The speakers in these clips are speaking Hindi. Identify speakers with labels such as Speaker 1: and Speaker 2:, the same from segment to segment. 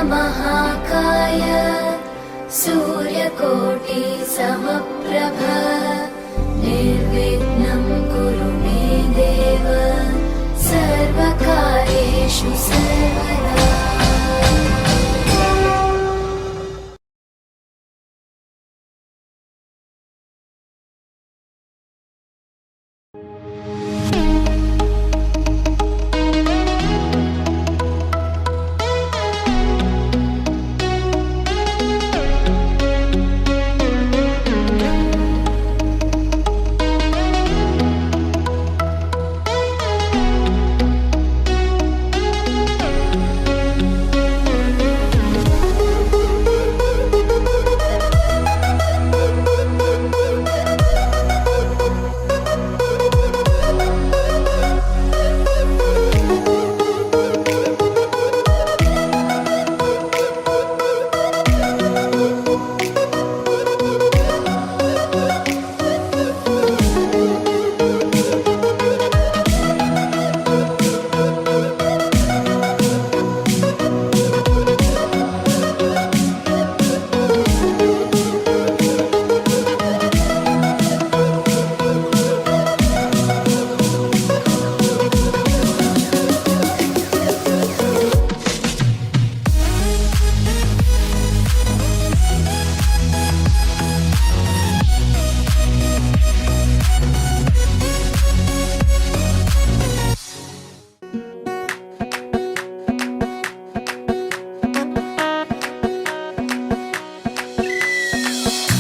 Speaker 1: महाकाय सूर्यकोटि समप्रभ निर्विघ्नं कुरु मे देव सर्वकार्येषु सर्वदा।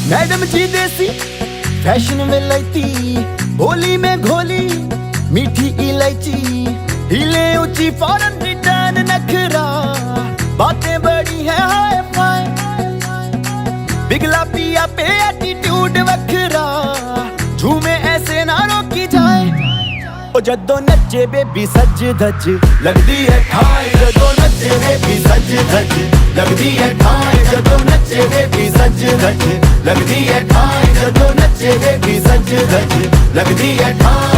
Speaker 2: मैडम जी देसी फैशन में लैती, बोली में घोली मीठी इलायची, हिले ऊंची फॉरेन रिटर्न नखरा, बातें बड़ी है हाय फाय, बिगला पिया पे एटीट्यूड वखरा, झूमे ऐसे ना रोकी जाए। ओ जदों नचे बेबी सज धज लगदी है ठाए, जदों नचे बेबी सज धज लगदी है ठाए, जदों नचे बेबी सज धज लगदी है ठाए, जदों नचे बेबी सज धज लगदी है ठाए।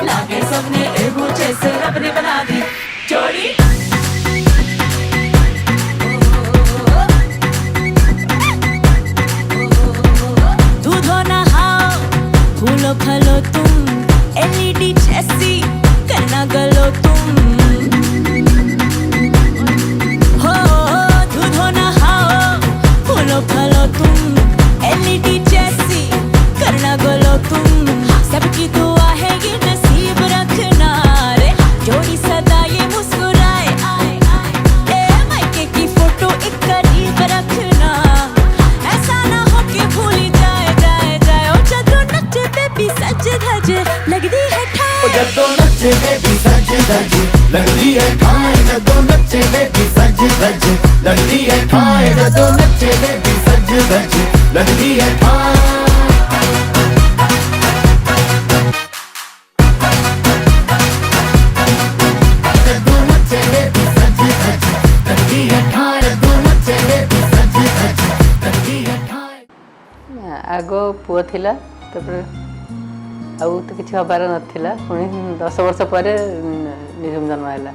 Speaker 1: लागे सबने एगो जैसे रब ने बना दी जोड़ी। दूधो नहाओ फूलो खलो तुम, एलईडी जैसी करना गलो तुम। हो दूधो नहाओ फूलो खलो तुम, एलईडी जैसी करना गलो तुम। सबकी दुआ है ये नसीब रखना रे, जोड़ी सदा ये मुस्कुराए आए आए। ए मायके की फोटो एक करीब रखना, ऐसा ना हो कि भूली जाए जाए जाए। ओ जदों नचे बेबी सज धज लगदी है ठाए,
Speaker 2: ओ जदों नचे बेबी सज धज लगदी है ठाए, जदों नचे बेबी सज धज लगदी है ठाए, जदों नचे बेबी सज धज लगदी है ठाए।
Speaker 3: आग पुओ थिला तापर आउ तो किसी हबार नाला पुणी 10 वर्ष पर निझुम जन्म है,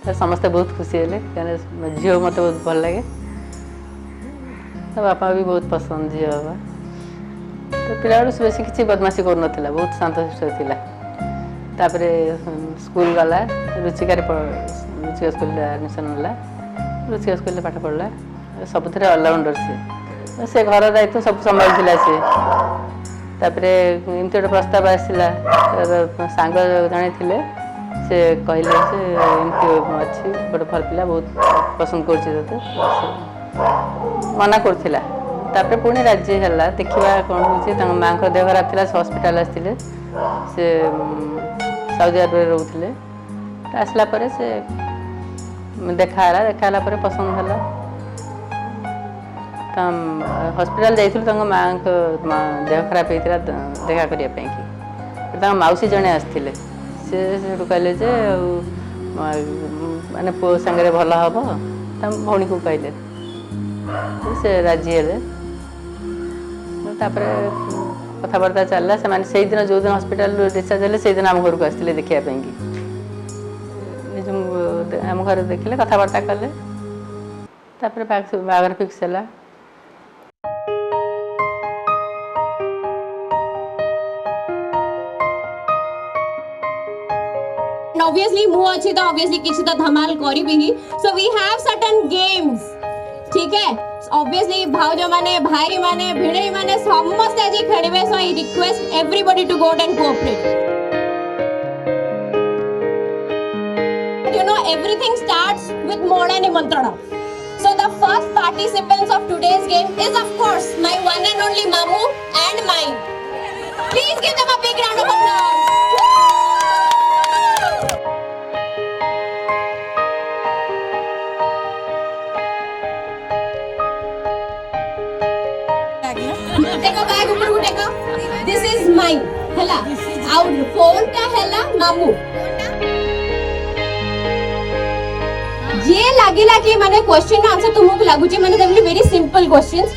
Speaker 3: तो समस्ते बहुत खुशी हेले, कहीं झील मत बहुत भल लगे, तो बापा भी बहुत पसंद झील बाबा। तो पिला बेलू बेस किसी बदमाशी कर ना, बहुत शांतशिष्ट था। तापर स्कूल गला रुचिका स्कूल एडमिशन है, रुचिका स्कूल पाठ पढ़ला, सब ऑलराउंडर से घर दायित्व सब संभाली सी। तापर एमती गोटे प्रस्ताव आसला, सांग जड़े थे से कहले एमती अच्छी गोटे भल पिला बहुत पसंद कर मना करथिला। तापर पुणी राजी है, देखा कौन हो माँ को देह खराब था, हस्पिटाल आसते से साउदी अरब रोते, आसला से देखा पसंद है। हस्पिटाल जाइलु माँ को देह खराब होता देखा करने, मौसी जड़े आसते से कहले जे माने पु सांगे भल हम भौणी को कहले से राजी हेले। तापर कथबार्ता चलला से दिन जो दिन हॉस्पिटल डिस्चार्ज हेले से दिन आम घर को आसते देखापी निज आम घर देखले कथबार्ता कले बाहर फिक्स है।
Speaker 4: obviously मु अच्छी तो obviously किसी तो धमाल करी भी ही so we have certain games ठीक है obviously भाउज माने भाई माने भिड़े माने समस्त आज खेलबे so I request everybody to go and cooperate you know everything starts with मोड़ा निमंत्रण so the first participants of today's game is of course my one and only Mamu and mine please give them a big round of applause। देखो बैग ऊपर उठेगा दिस इज माइन हला आउट फोन टा हला मामू जे लागिला कि माने क्वेश्चन आंसर तुमको लागुची माने देबली वेरी सिंपल क्वेश्चंस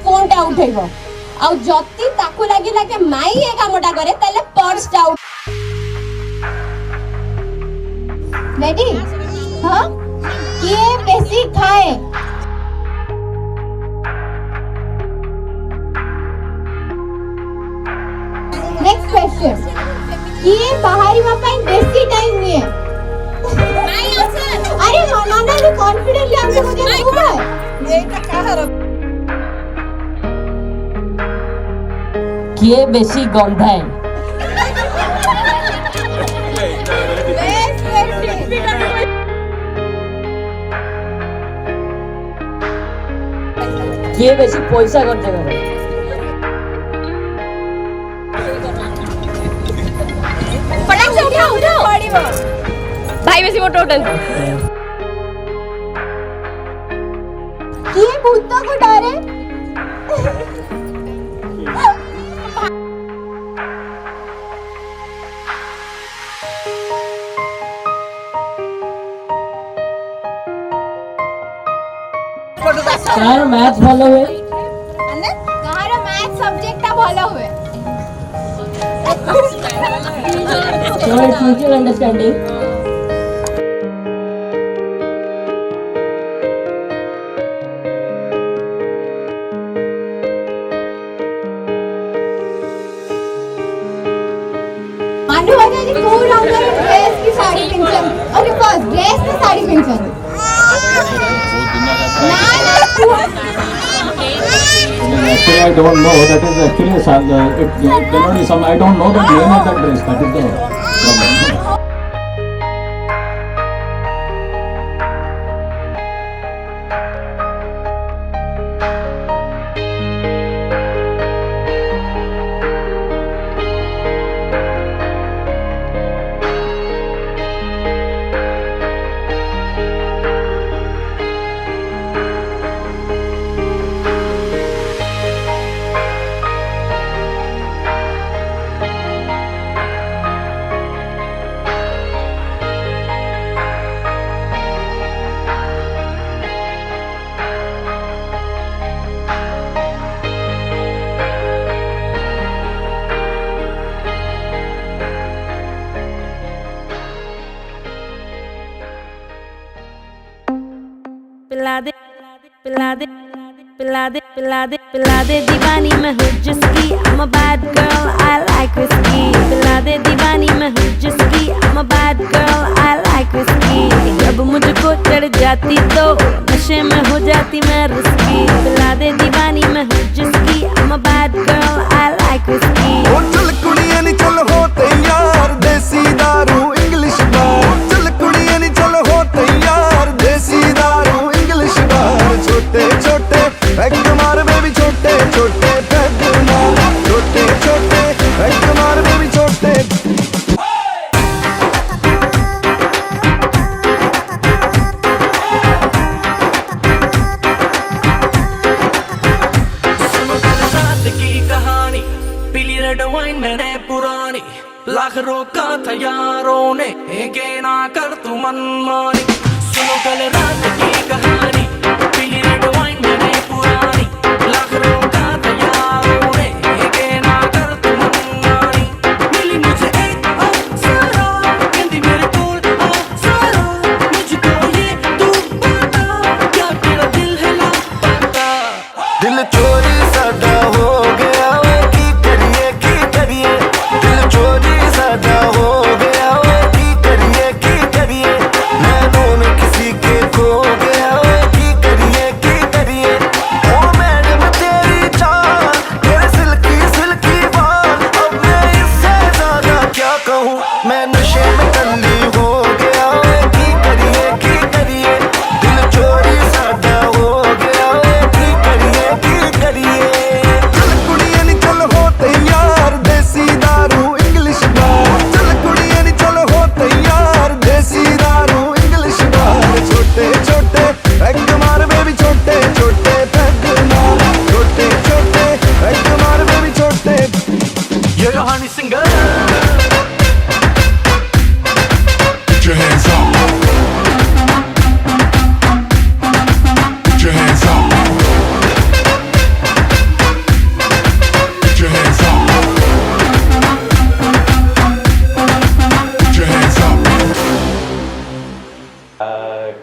Speaker 4: फोन टा उठेगो आ जति ताको लागिला कि माई ए कामटा करे तले पर्स टा रेडी हां के बेसी खाए नेक्स्ट क्वेश्चन ये बाहरी मापा बेसी टाइम नहीं है नहीं आंसर अरे मामा ने कॉन्फिडेंटली आंसर मुझे दूंगा एटा कहार किए बेसी गंधाए किए बेसी पैसा खर्च करे भाई बेसी वो टोटल किए भूतों को डरे
Speaker 5: कार मैथ्स भलो हुए
Speaker 4: कहार मैथ सब्जेक्ट ता भलो हुए
Speaker 5: so it's mutual understanding
Speaker 4: मानो वजह जी फूल अंदर ड्रेस की साड़ी पिंचन ओके फर्स्ट ड्रेस में sari पिंचन
Speaker 6: Actually, I don't know. That is actually it cannot be some. I don't know the name of that dress. That is the problem.
Speaker 1: पिला दे पिला दे पिला दे पिला दे पिला दे दीवानी मैं हूँ जिसकी I'm a bad girl I like whiskey पिला दे दीवानी मैं हूँ जिसकी I'm a bad girl I like whiskey जब मुझको चढ़ जाती तो नशे में हो जाती मैं रिस्की पिला दे दीवानी मैं हूँ जिसकी I'm a bad girl I like whiskey
Speaker 2: ओ चल कुड़ियां नी चल हो तैयार देसी दारू इंग्लिश बार चल कुड़ियां नी चल हो तैयार देसी दारू इंग्लिश बार छोटे छोटे पैक मार बेबी छोटे छोटे पैक मार छोटे छोटे पैक मार बेबी छोटे
Speaker 7: मैंने पुरानी लाख रोका था यारों ने एक ना कर तू मनमानी सुनो कल रात की कहानी पीली रेड वाइन मैंने पुरानी लाख रोका था यारों ने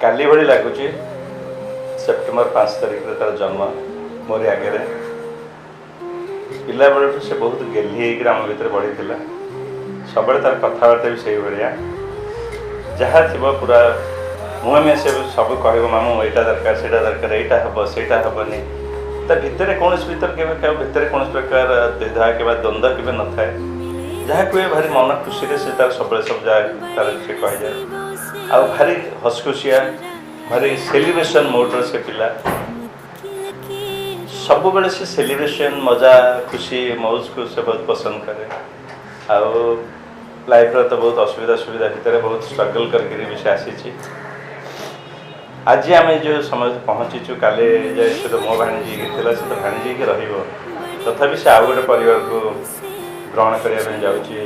Speaker 8: काली भली लगुच सेप्टेम्बर 5 तारिख तार जन्म मोरी आगे पिला बेलू से बहुत गेली आम भर बढ़ी सब तार कथबार्ता भी से भाया जहाँ थी पूरा मुहें से सब कह मामू यहाँ दरकार से दरकार यहाँ हम से हेनी ता भितर कौन भितर कौन प्रकार द्विधा के द्वंद्व के न था जहाँ कहे भारी मन खुशी से तार सब सब जाए तार से कह जाए आ भारी हसखुशिया भारी सेलिब्रेशन मोड्र से पिला सब बेले से सेलिब्रेशन मजा खुशी मौज को से बहुत पसंद करे आउ लाइफ तो बहुत असुविधा सुविधा भितर बहुत स्ट्रगल करके भी से आसी आज आम जो समय पहुँचीचु काले से तो मो भाणीजी थी से तो भाणीजी की तथापि से आउ गोटे परिवार को ग्रहण करने जाऊँगी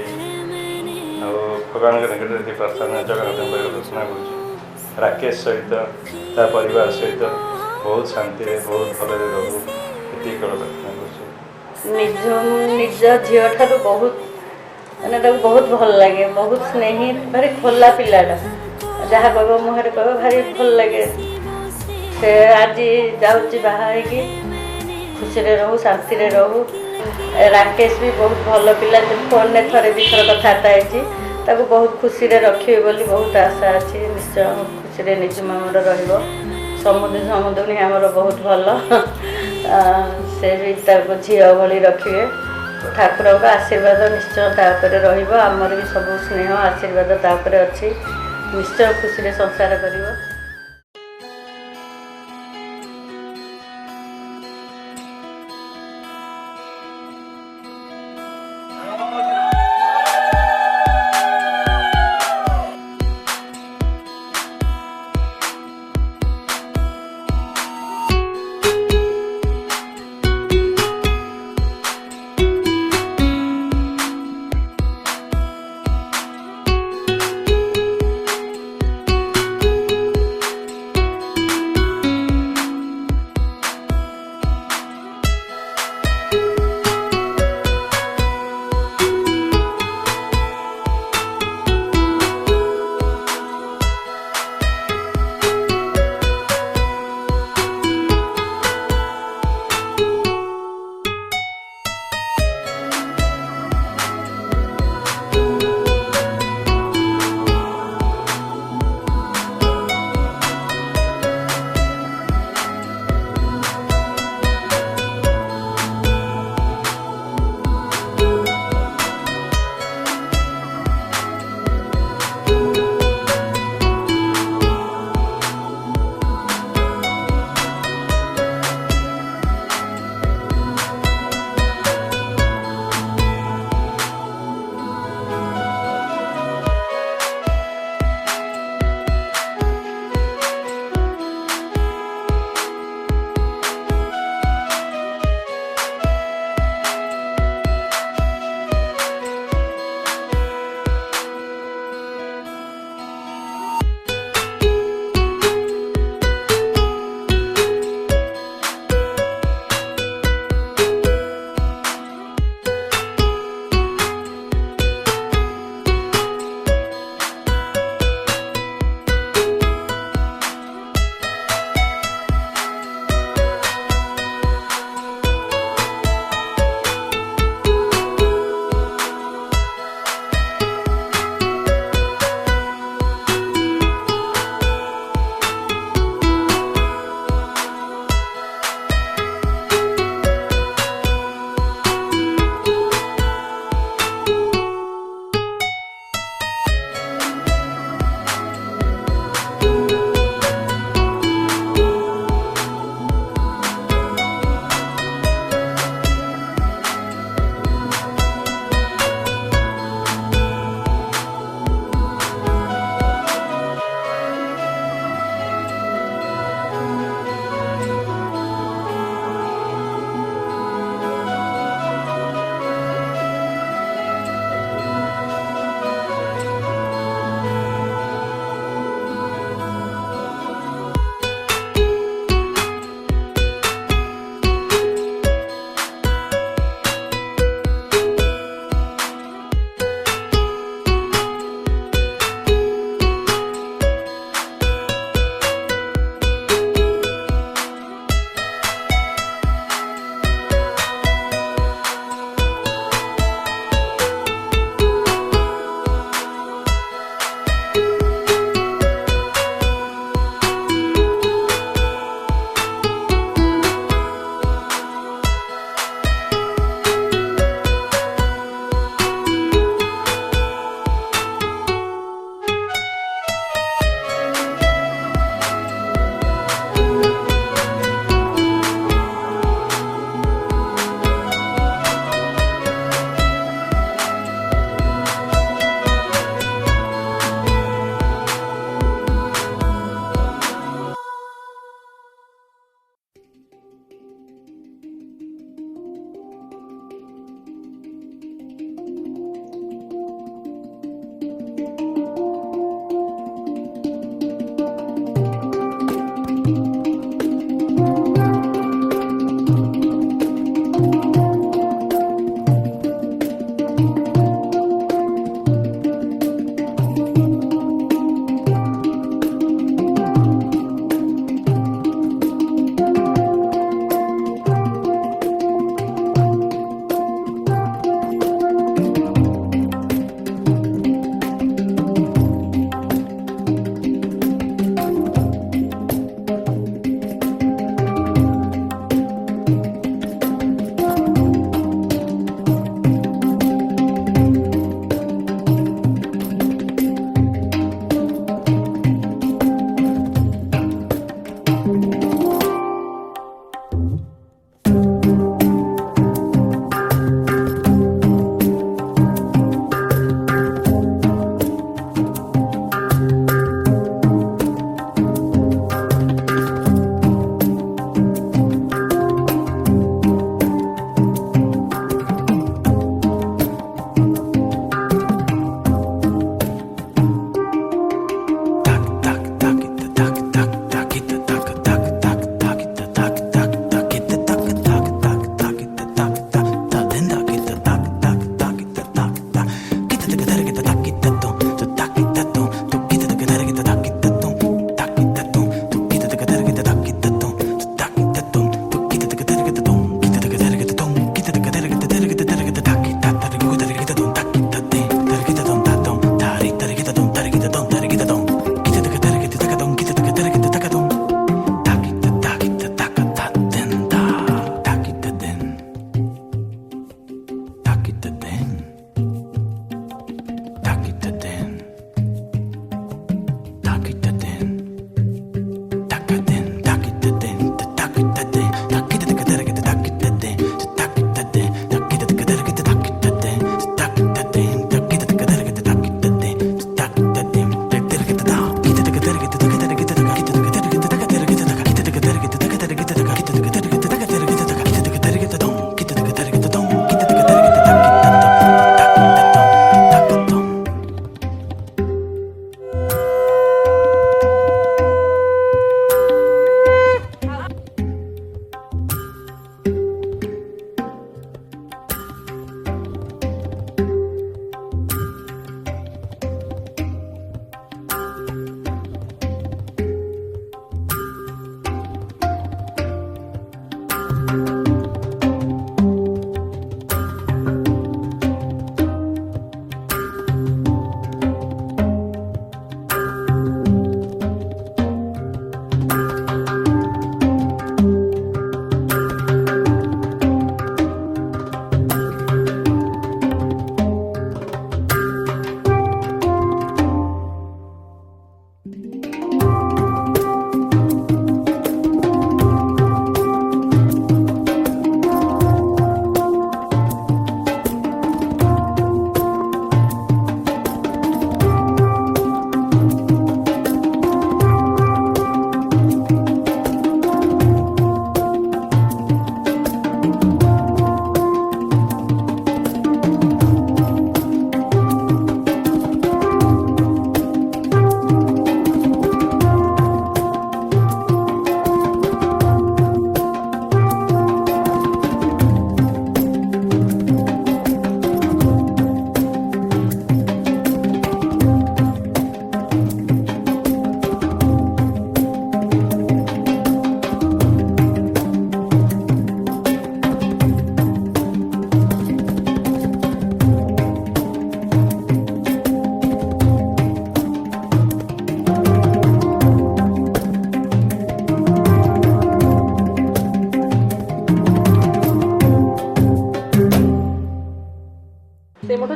Speaker 8: भगवान निकट प्रार्थना जगन्नाथ प्रार्थना कर राकेश सहित ता परिवार सहित बहुत शांति बहुत भल रहू ये प्रार्थना
Speaker 3: निज झील ठार बहुत मैंने बहुत भल लगे बहुत स्नेही भारी खोला पिलाटा जहाँ कह मुहर कह भारी भल लगे से आज जाऊँगी बाहर खुशी रहू शांति रहू राकेश भी बहुत भल पिला फोन में थरे दिथर कथबार्ता होती बहुत खुशी रखे बोली बहुत आशा अच्छी निश्चय खुशी निजुम आमर समुद्री आमर बहुत भल से भी झील भली रखिए ठाकुर का आशीर्वाद निश्चय तापर रमर भी सब स्नेह आशीर्वाद तापर अच्छी निश्चय खुशी संसार कर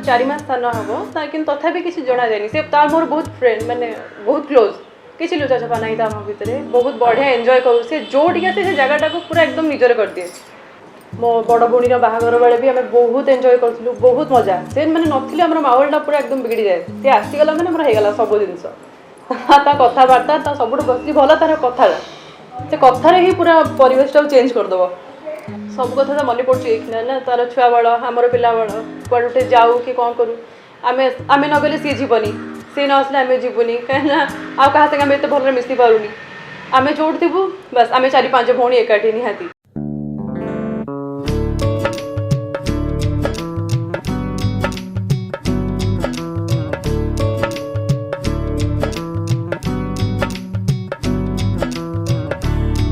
Speaker 9: 4 मास सान हम कि तथापि किसी जना जाए से मोर बहुत फ्रेंड माने बहुत क्लोज किसी लुचा छपा नहीं था आम भितर बहुत बढ़िया एंजॉय करूँ से जो से जगटा को पूरा एकदम निजर कर दिए मो बड़ भौणी बाहागर बेले भी आम बहुत एंजॉय करूँ बहुत मजा से मैंने नथिले आम माहौलटा पूरा एकदम बिगड़ी जाए सी आसीगला मैंने मोर होगा सब जिनस कथबार्ता सब बस भल तार कथा से कथार ही पूरा परिवेशटा चेंज करदेव सब कथा तो मन पड़ा ना तार छुआ बड़ आमर पिला बड़ कड़े जाऊ कि कौन करूँ आम न गले सी जीवनी सी न आसले आम जीवनी कहीं आउ क्या संगे आम एत भल मिसी पारूनी आम जोड़ थी बस आम 4-5 भौणी एकाठी निहाती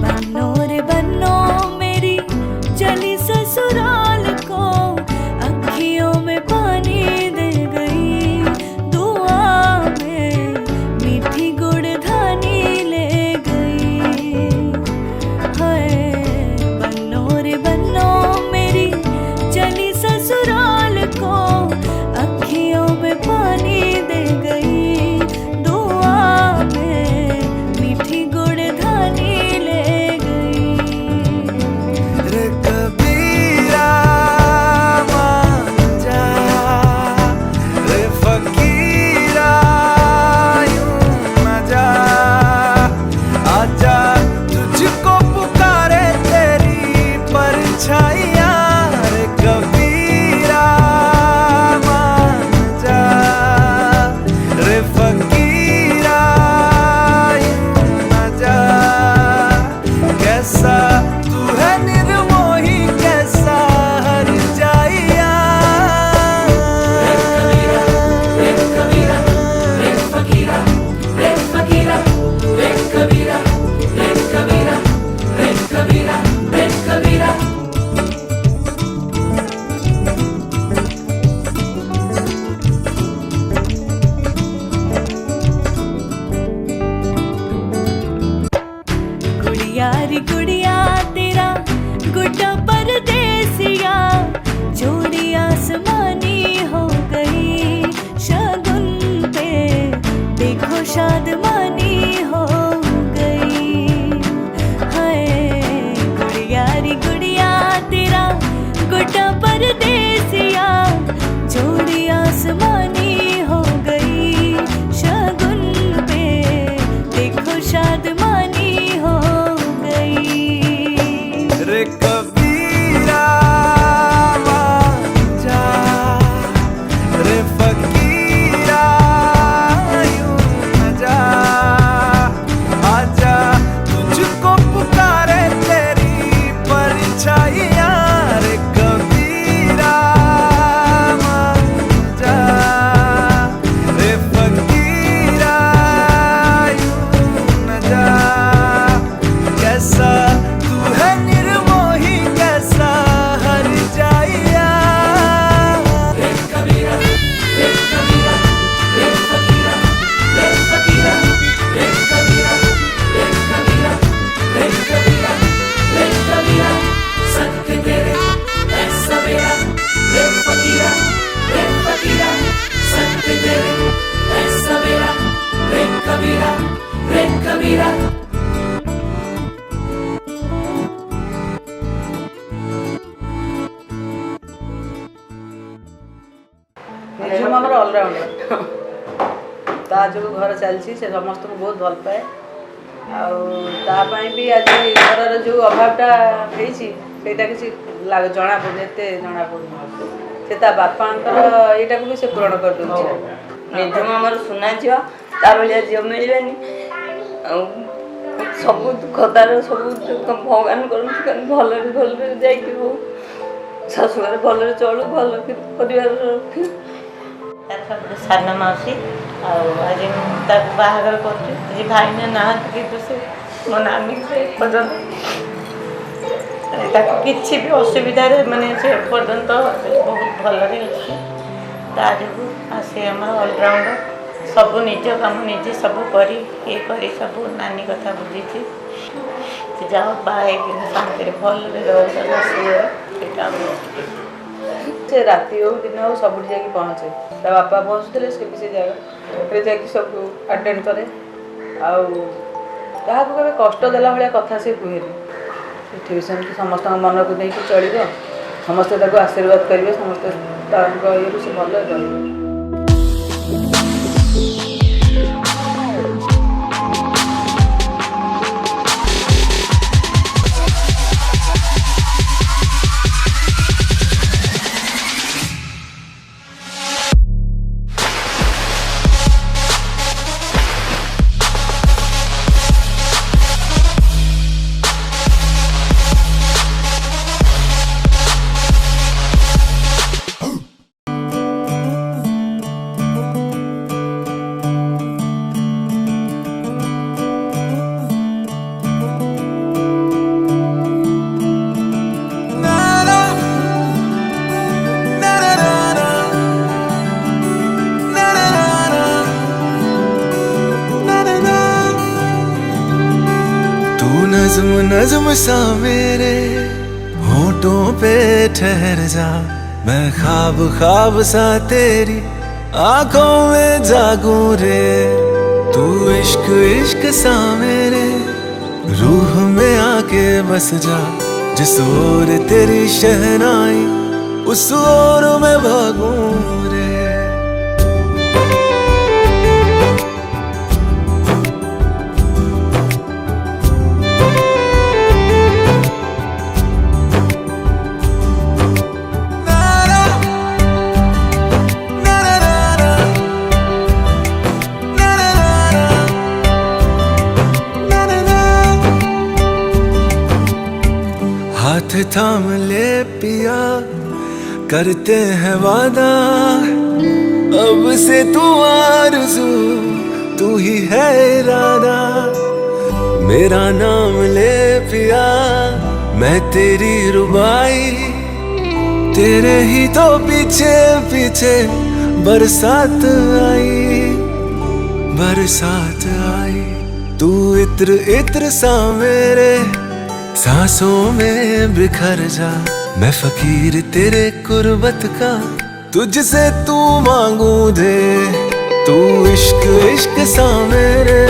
Speaker 1: बनो रे बनो मेरी चली ससुराल को अखियों में पानी दे गई दुआ में मीठी गुड़धानी ले गई हाय बनो रे बनो मेरी चली ससुराल को अखियों में पानी दे गई दुआ में मीठी गुड़धानी ले गई
Speaker 7: रे कबीरा मान जा रे फकीरा यूं न जा आजा तुझको पुकारे तेरी परछाइयाँ रे कबीरा मान जा रे फकीरा यूं न जा कैसा तू है निर्मोही कैसा हर जाइया
Speaker 1: गुड़िया रे गुड़िया तेरा गुड्डा परदेसिया जोड़ी आसमानी हो गई शगुन पे देखो शादमानी हो गई हाय गुड़िया रे गुड़िया तेरा गुड्डा परदेसिया जोड़ी आसमानी हो गई शगुन पे देखो शादमानी हो गई
Speaker 7: रे कबीरा मान जा रे फकीरा यूं न जा आजा तुझको पुकारे तेरी परछाइयाँ रे कबीरा मान जा रे फकीरा यूं न जा कैसा तू है निर्मोही कैसा हर जाइया
Speaker 3: निझुम आमर अलराउंडर ता जो घर चलती से समस्त को बहुत भल पाए आपाई भी आज घर जो अभावटा होता किसी जना पड़े जना पड़े से बापांकर यहाँ को भी से पूरण कर दूसरे
Speaker 10: निझुम आमर सुना झील ता भाया झील मिलबेनि सब दुखतार सब भगवान कर भल भल जा शाशुघर भल चलू भल परिवार रखी
Speaker 11: सान मौसी आज बाहागर कर भाईना ना कि से मो नानी पर्यटन किसी भी असुविधा माने से पर्यटन बहुत भलरे अच्छी ताजू आसे आम अलराउंडर सब निज काम निजे सब कर सब नानी कथा बुझी जाओ बाहर शांति भल रहा
Speaker 3: से राति हो दिन हो सब जाके पहुँचे ता बापा पहुँचुते से भी से जगह जाकि सब अटेंड करे क्या केवे कष्ट देला भाया कथा से कहेनि सेठी भी सेमती समस्त मन को नहीं चलो समस्ते आशीर्वाद करेंगे समस्ते ये से भल रही।
Speaker 12: नज़्म नज़्म सा मेरे होठों पे ठहर जा, मैं ख्वाब ख्वाब सा तेरी आंखों में जागूं रे। तू इश्क इश्क सा मेरे रूह में आके बस जा, जिस ओर तेरी शहनाई उस ओर मैं भागूं रे। हाथ थाम ले पिया, करते हैं वादा, अब से तू आरज़ू तू ही है इरादा। मेरा नाम ले पिया, मैं तेरी रुबाई, तेरे ही तो पीछे पीछे बरसात आई, बरसात आई। तू इत्र इत्र सा मेरे सांसों में बिखर जा, मैं फकीर तेरे कुर्बत का, तुझसे तू मांगू दे। तू इश्क इश्क सा मेरे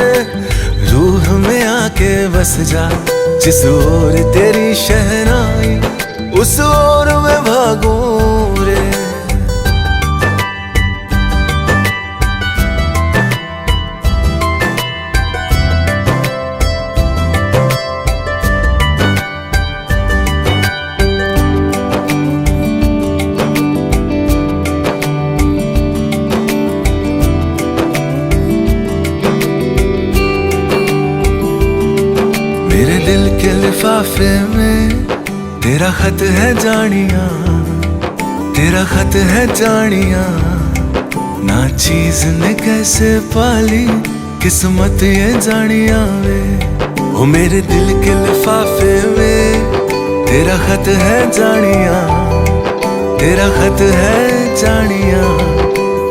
Speaker 12: रूह में आके बस जा, जिस ओर तेरी शहनाई उस ओर मैं भागूं रे। मेरे दिल के लिफाफे में तेरा खत है जानिया, तेरा खत है जानिया। ना चीज ने कैसे पाली किस्मत ये जानिया वे। ओ मेरे दिल के लिफाफे में तेरा खत है जानिया, तेरा खत है जानिया।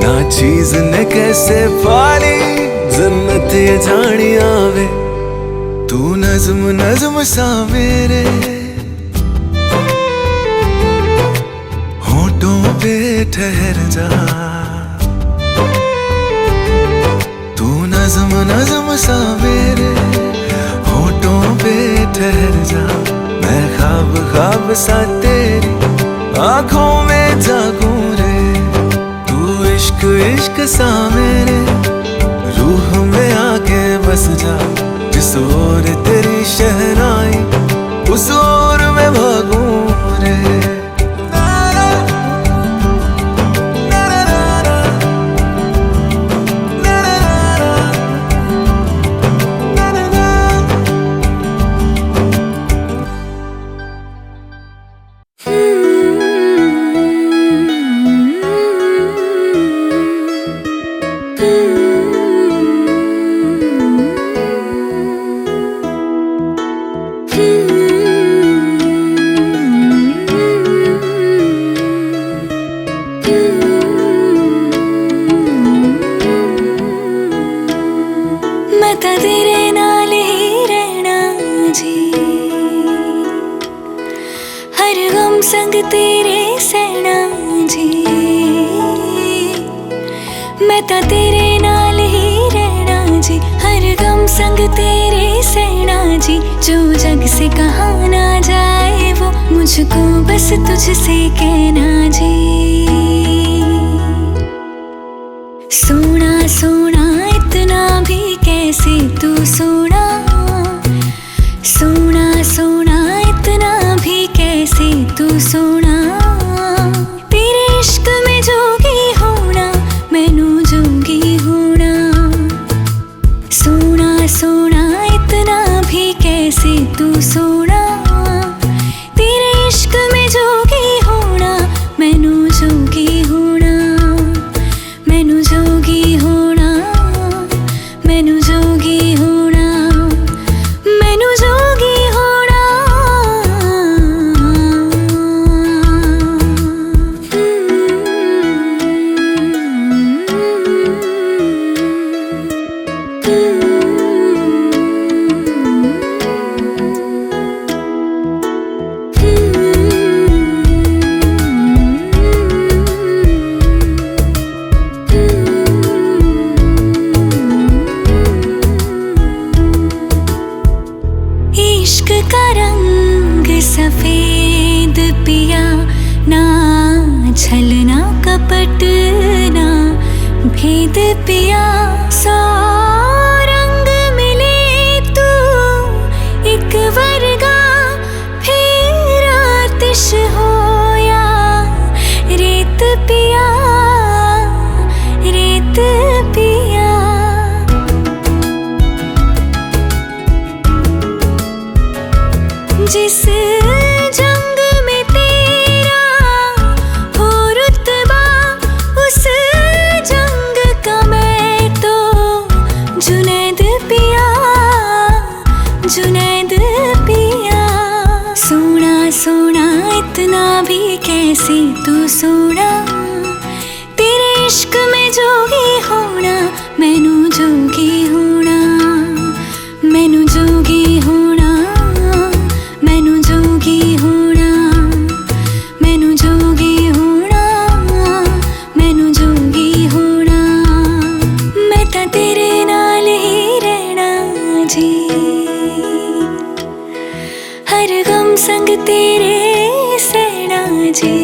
Speaker 12: ना चीज ने कैसे पाली जन्नत ये जानिया वे। तू नज़्म नज़्म सा मेरे होठों पे ठहर जा, तू नज़्म नज़्म सा मेरे होठों पे ठहर जा। मैं ख्वाब ख्वाब सा तेरी आंखों में जागूं रे। तू इश्क इश्क सा मेरे रूह में आके बस जा, जिस ओर तेरी शहनाई उस ओर मैं भागूं रे।
Speaker 1: संग तेरे सहना ਤਾਂ तेरे नाल ही रहना जी, हर गम संग तेरे सहना जी। जो जग से कहा ना जाए वो मुझको बस तुझसे कहना जी। सोना सोना इतना भी कैसे तू सोना, सोना सोना इतना भी कैसे तू सोना। तेरे इश्क में जोगी होना मैनू जोगी होना। सोना सोना इतना भी कैसे तू सोना। तेरे इश्क में जोगी होना मैनू जोगी होना। मैनू जोगी होना, मैनू जोगी होना, मैनू जोगी होना। इश्क का रंग सफेद पिया, ना छलना कपट ना भेद पिया। सौ रंग मिले तू एक वर्गा, फिर आतिश होया रेत पिया, रेत पिया। जिस जंग में तेरा हो रुतबा, उस जंग का मैं तो जुनैद पिया, जुनैद पिया। सोना सोना इतना भी कैसे तू सोना। तेरे इश्क में जोगी होना मैनू जोगी होना। मैनू जोगी होना, मैनू जोगी होना, मैनू जोगी होना, मैनू जोगी होना। मैं तां तेरे नाल ही रहना जी, हर गम संग तेरे सहना जी।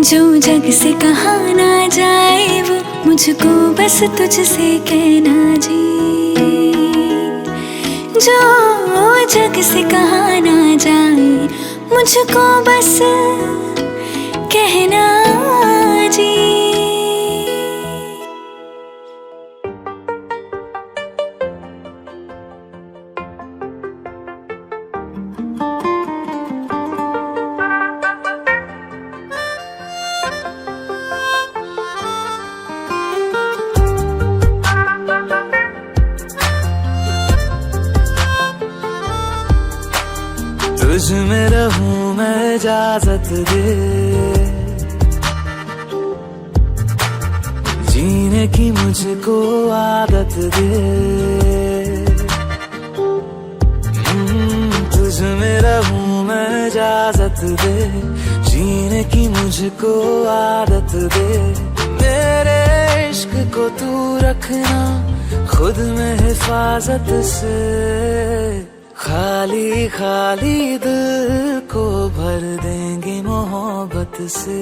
Speaker 1: जो जग से कहा ना जाए वो मुझको बस तुझसे कहना जी। जो जग से कहा ना जाए मुझको बस कहना जी।
Speaker 12: तुझ में रहूं मैं इजाजत दे, जीने की मुझको आदत दे। तुझ में रहूं मैं इजाजत दे, जीने की मुझको आदत दे। मेरे इश्क को तू रखना खुद में हिफाजत से, खाली खाली दिल को भर देंगे मोहब्बत से।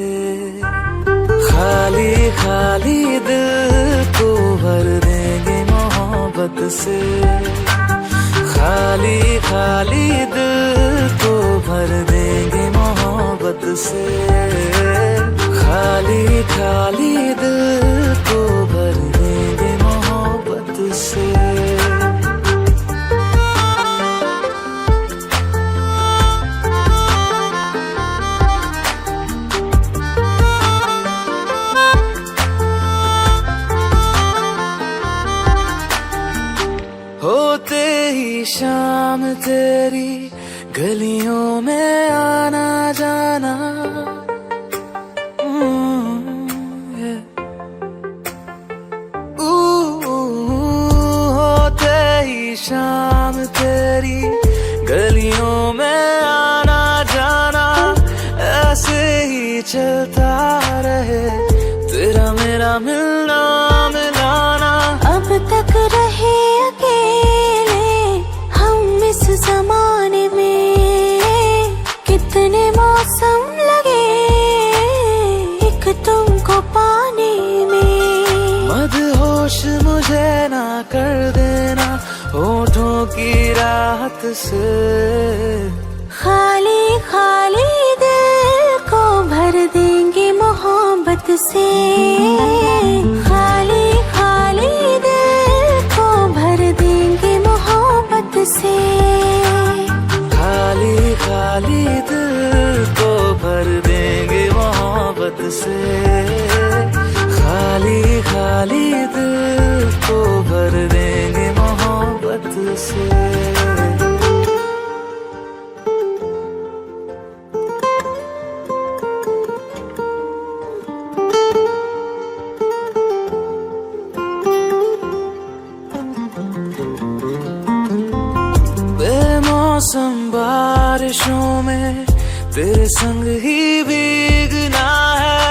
Speaker 12: खाली खाली दिल को भर देंगे मोहब्बत से। खाली खाली दिल को भर देंगे मोहब्बत से। खाली खाली दिल को भर देंगे मोहब्बत से। होते ही शाम तेरी गलियों में आना जाना। होते ही शाम तेरी गलियों में आना जाना। ऐसे ही चलता रहे तेरा मेरा मिलना मिलाना।
Speaker 1: अब तक रहे अकेले हम इस जमाने में, कितने मौसम लगे एक तुमको पाने में।
Speaker 12: मदहोश मुझे ना कर देना होठों की राहत से,
Speaker 1: खाली खाली दिल को भर देंगे मोहब्बत से। खाली खाली दिल को भर देंगे मोहब्बत से।
Speaker 12: खाली खाली दिल को भर देंगे मोहब्बत से। खाली खाली दिल को भर देंगे मोहब्बत से। बेमौसम बारिशों में तेरे संग ही भीगना है।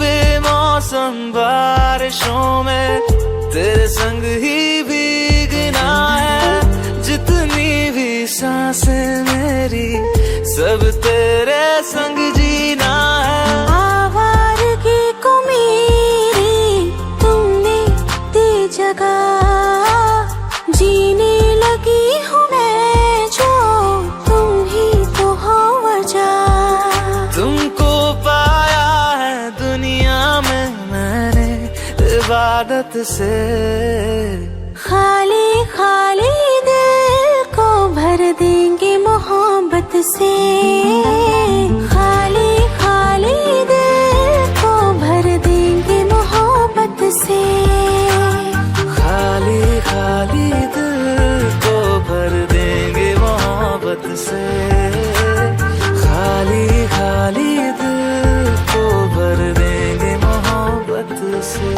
Speaker 12: बेमौसम बारिशों में तेरे संग ही भीगना है। जितनी भी सांसें मेरी सब तेरे संग जीना है।
Speaker 1: आवारगी को मेरी तुमने दी जगह, जीने लगी हूँ मैं जो तुम ही तो हो वजह।
Speaker 12: तुमको पाया है दुनिया में मैंने इबादत से।
Speaker 1: खाली खाली दिल को भर देंगे मोहब्बत से। खाली खाली दिल को भर देंगे मोहब्बत से।
Speaker 12: खाली खाली दिल को भर देंगे मोहब्बत से। खाली खाली दिल को भर देंगे मोहब्बत से।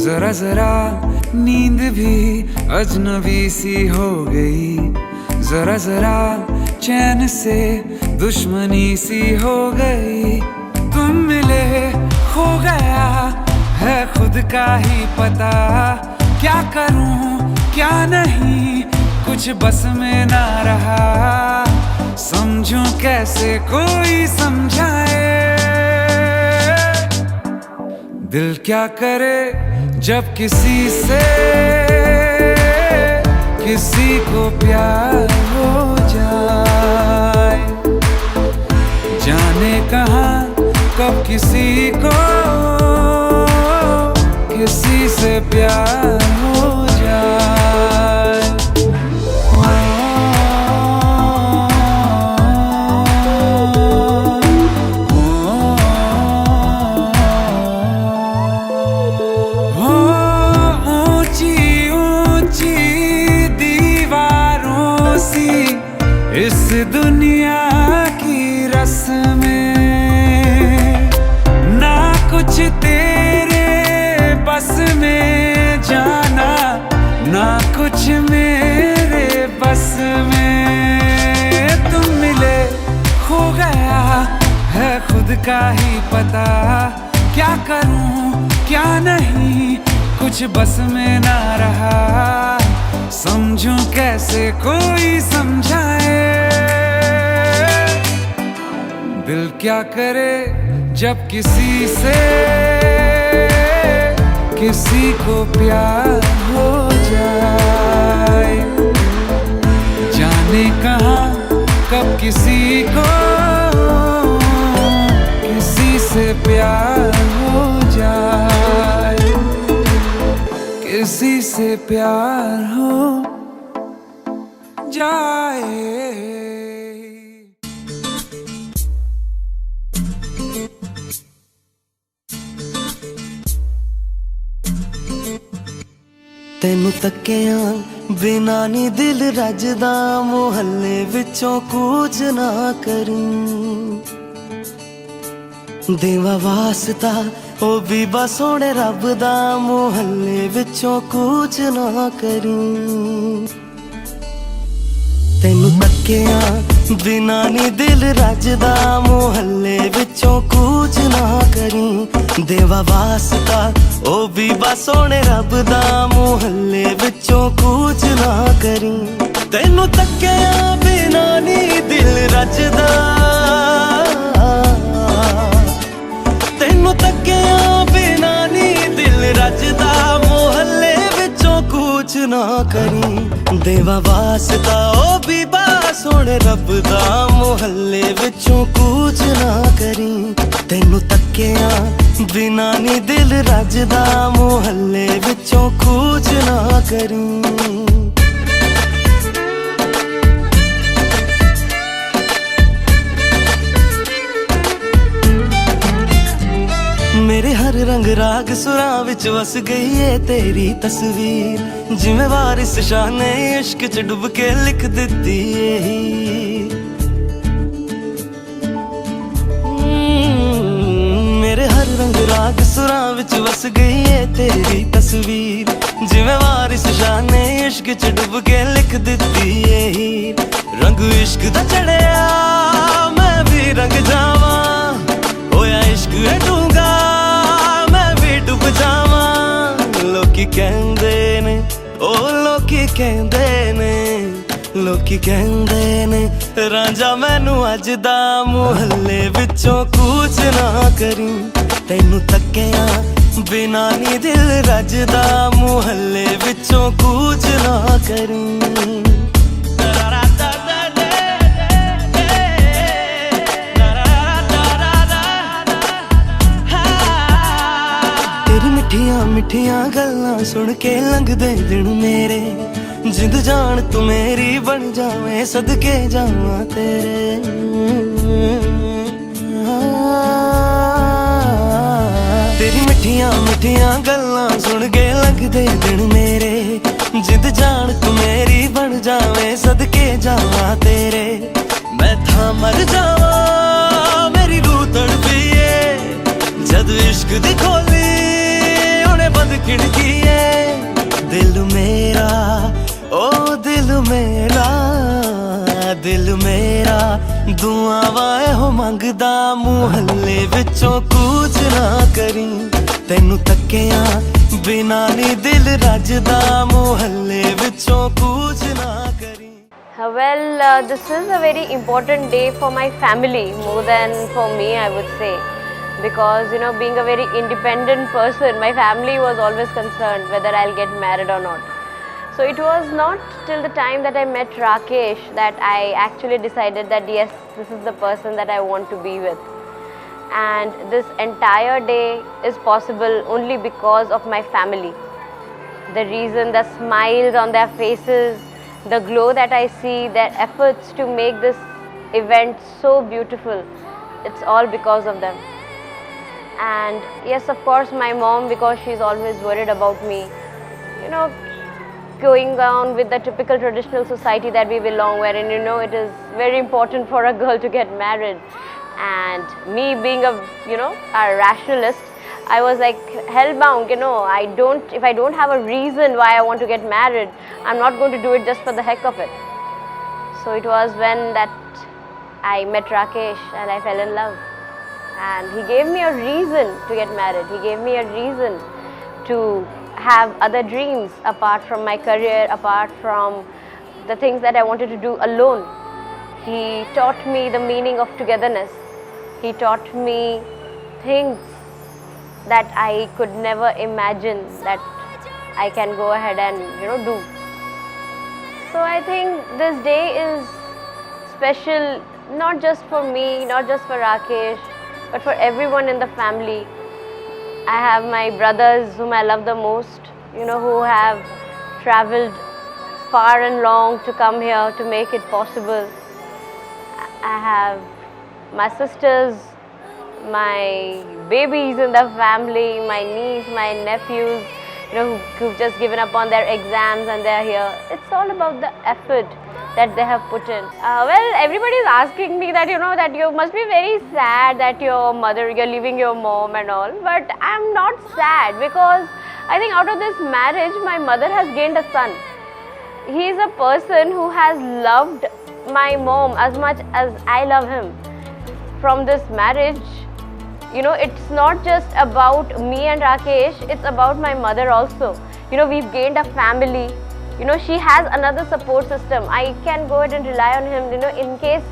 Speaker 13: जरा जरा नींद भी अजनबी सी हो गई। जरा जरा चैन से दुश्मनी सी हो गई। तुम मिले खो गया है खुद का ही पता। क्या करूं क्या नहीं कुछ बस में ना रहा। समझूं कैसे कोई समझाए। दिल क्या करे जब किसी से किसी को प्यार हो जाए। जाने कहाँ कब किसी को किसी से प्यार हो जाए। इस दुनिया की रस्में ना कुछ तेरे बस में जाना ना कुछ मेरे बस में। तुम मिले खो गया है खुद का ही पता। क्या करूं क्या नहीं कुछ बस में ना रहा। समझूं कैसे कोई समझाए। दिल क्या करे जब किसी से किसी को प्यार हो जाए। जाने कहाँ कब किसी को किसी से प्यार हो जाए। किसी से प्यार हो जाए।
Speaker 2: तेनू तकिया बिना नी दिल रजदा, मुहल्ले विचों कूच ना करूं। देवा वास्ता ओ भी बस सोने रब दा, मुहल्ले विचों कूच ना करूं। तेनू तकिया बिना नी दिल रजदा, मुहल्ले विचों कूच ना करी। देवा वास्ता ओ भी बस सोने रब दा, मुहल्ले विचों कूच ना करी। तेनू तकिया बिना नी दिल रजदा, तेनू तकिया बिना नी दिल रजदा, मुहल्ले विचों कूच ना करी। देवा वास्ता ओ भी बस सोने रब दा, मुहल्ले विचों कूच ना करी। तेनू तकिया बिना नी दिल रजदा, मुहल्ले विचों कूच ना करी। मेरे हर रंग राग सुरां विच वस गई है तेरी तस्वीर, जिवें वारिस शाह ने इश्क च डुब के लिख दिती है। मेरे हर रंग राग सुरां विच वस गई है तेरी तस्वीर, जिवें वारिस शाह ने इश्क च डुब के लिख दिती है। रंग इश्क दा चढ़िया मैं भी रंग जावां, होया इश्क है डूंगा मैं भी डुब जावां। लोकी कहंदे ने ओ लोकी कहंदे ने, लोकी कहंदे ने रांझा मैनू अज दा, मुहल्ले विचों कूच ना करी। तैनू तकिया बिना नी दिल रजदा, मुहल्ले विचों कूच ना करी। मिठियां मिठियां गल्लां सुन के लंघदे दिन मेरे, जिंद जान तू मेरी बन जावे सदके जावां तेरे। तेरी मिठियां मिठियां गल्लां सुन के लंघदे दिन मेरे, जिंद जान तू मेरी बन जावे सदके जावां तेरे। मैं था मर जावां मेरी रूह तड़पिए, जद इश्क दी खोली बंद खिड़की है। दिल मेरा ओ दिल मेरा, दिल मेरा दुआवां हो मंगदा, मुहल्ले विचों कूच ना करी। तैनू तकिया बिना नी दिल रजदा, मुहल्ले विचों कूच ना करी।
Speaker 4: Well, this is a very important day for my family, more than for me, I would say. Because, you know, being a very independent person, my family was always concerned whether I'll get married or not. So it was not till the time that I met Rakesh that I actually decided that yes, this is the person that I want to be with. And this entire day is possible only because of my family. The reason, the smiles on their faces, the glow that I see, their efforts to make this event so beautiful, it's all because of them. And yes, of course, my mom, because she's always worried about me, you know, going on with the typical traditional society that we belong, wherein, you know, it is very important for a girl to get married. And me being a, you know, a rationalist, I was like hellbound, you know, if I don't have a reason why I want to get married, I'm not going to do it just for the heck of it. So it was when that I met Rakesh and I fell in love. And he gave me a reason to get married. He gave me a reason to have other dreams apart from my career, apart from the things that I wanted to do alone. He taught me the meaning of togetherness. He taught me things that I could never imagine that I can go ahead and, you know, do. So I think this day is special, not just for me, not just for Rakesh, but for everyone in the family. I have my brothers whom I love the most, you know, who have traveled far and long to come here to make it possible. I have my sisters, my babies in the family, my niece, my nephews, who've just given up on their exams and they're here. It's all about the effort that they have put in. Well, everybody is asking me that, that you must be very sad that you're leaving your mom and all. But I'm not sad because I think out of this marriage, my mother has gained a son. He is a person who has loved my mom as much as I love him. From this marriage, it's not just about me and Rakesh, it's about my mother also. We've gained a family. She has another support system. I can go ahead and rely on him, in case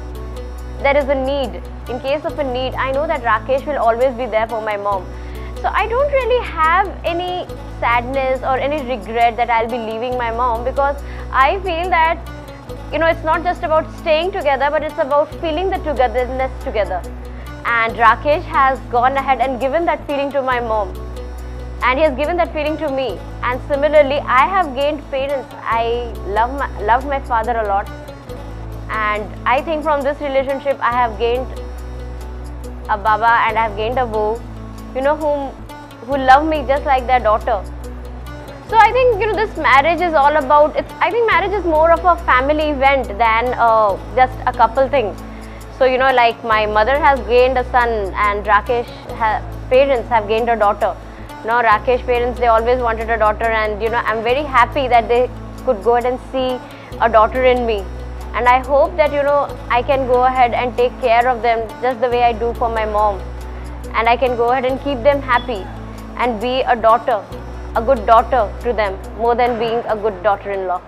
Speaker 4: there is a need. In case of a need, I know that Rakesh will always be there for my mom. So I don't really have any sadness or any regret that I'll be leaving my mom, because I feel that, it's not just about staying together, but it's about feeling the togetherness together. And Rakesh has gone ahead and given that feeling to my mom. And he has given that feeling to me. And similarly, I have gained parents. I love my father a lot. And I think from this relationship, I have gained a Baba and I have gained a Wo, who love me just like their daughter. So I think, this marriage is all about, I think marriage is more of a family event than just a couple thing. So, like my mother has gained a son and Rakesh parents have gained a daughter. Rakesh parents, they always wanted a daughter, and I'm very happy that they could go ahead and see a daughter in me. And I hope that, I can go ahead and take care of them just the way I do for my mom. And I can go ahead and keep them happy and be a daughter, a good daughter to them, more than being a good daughter-in-law.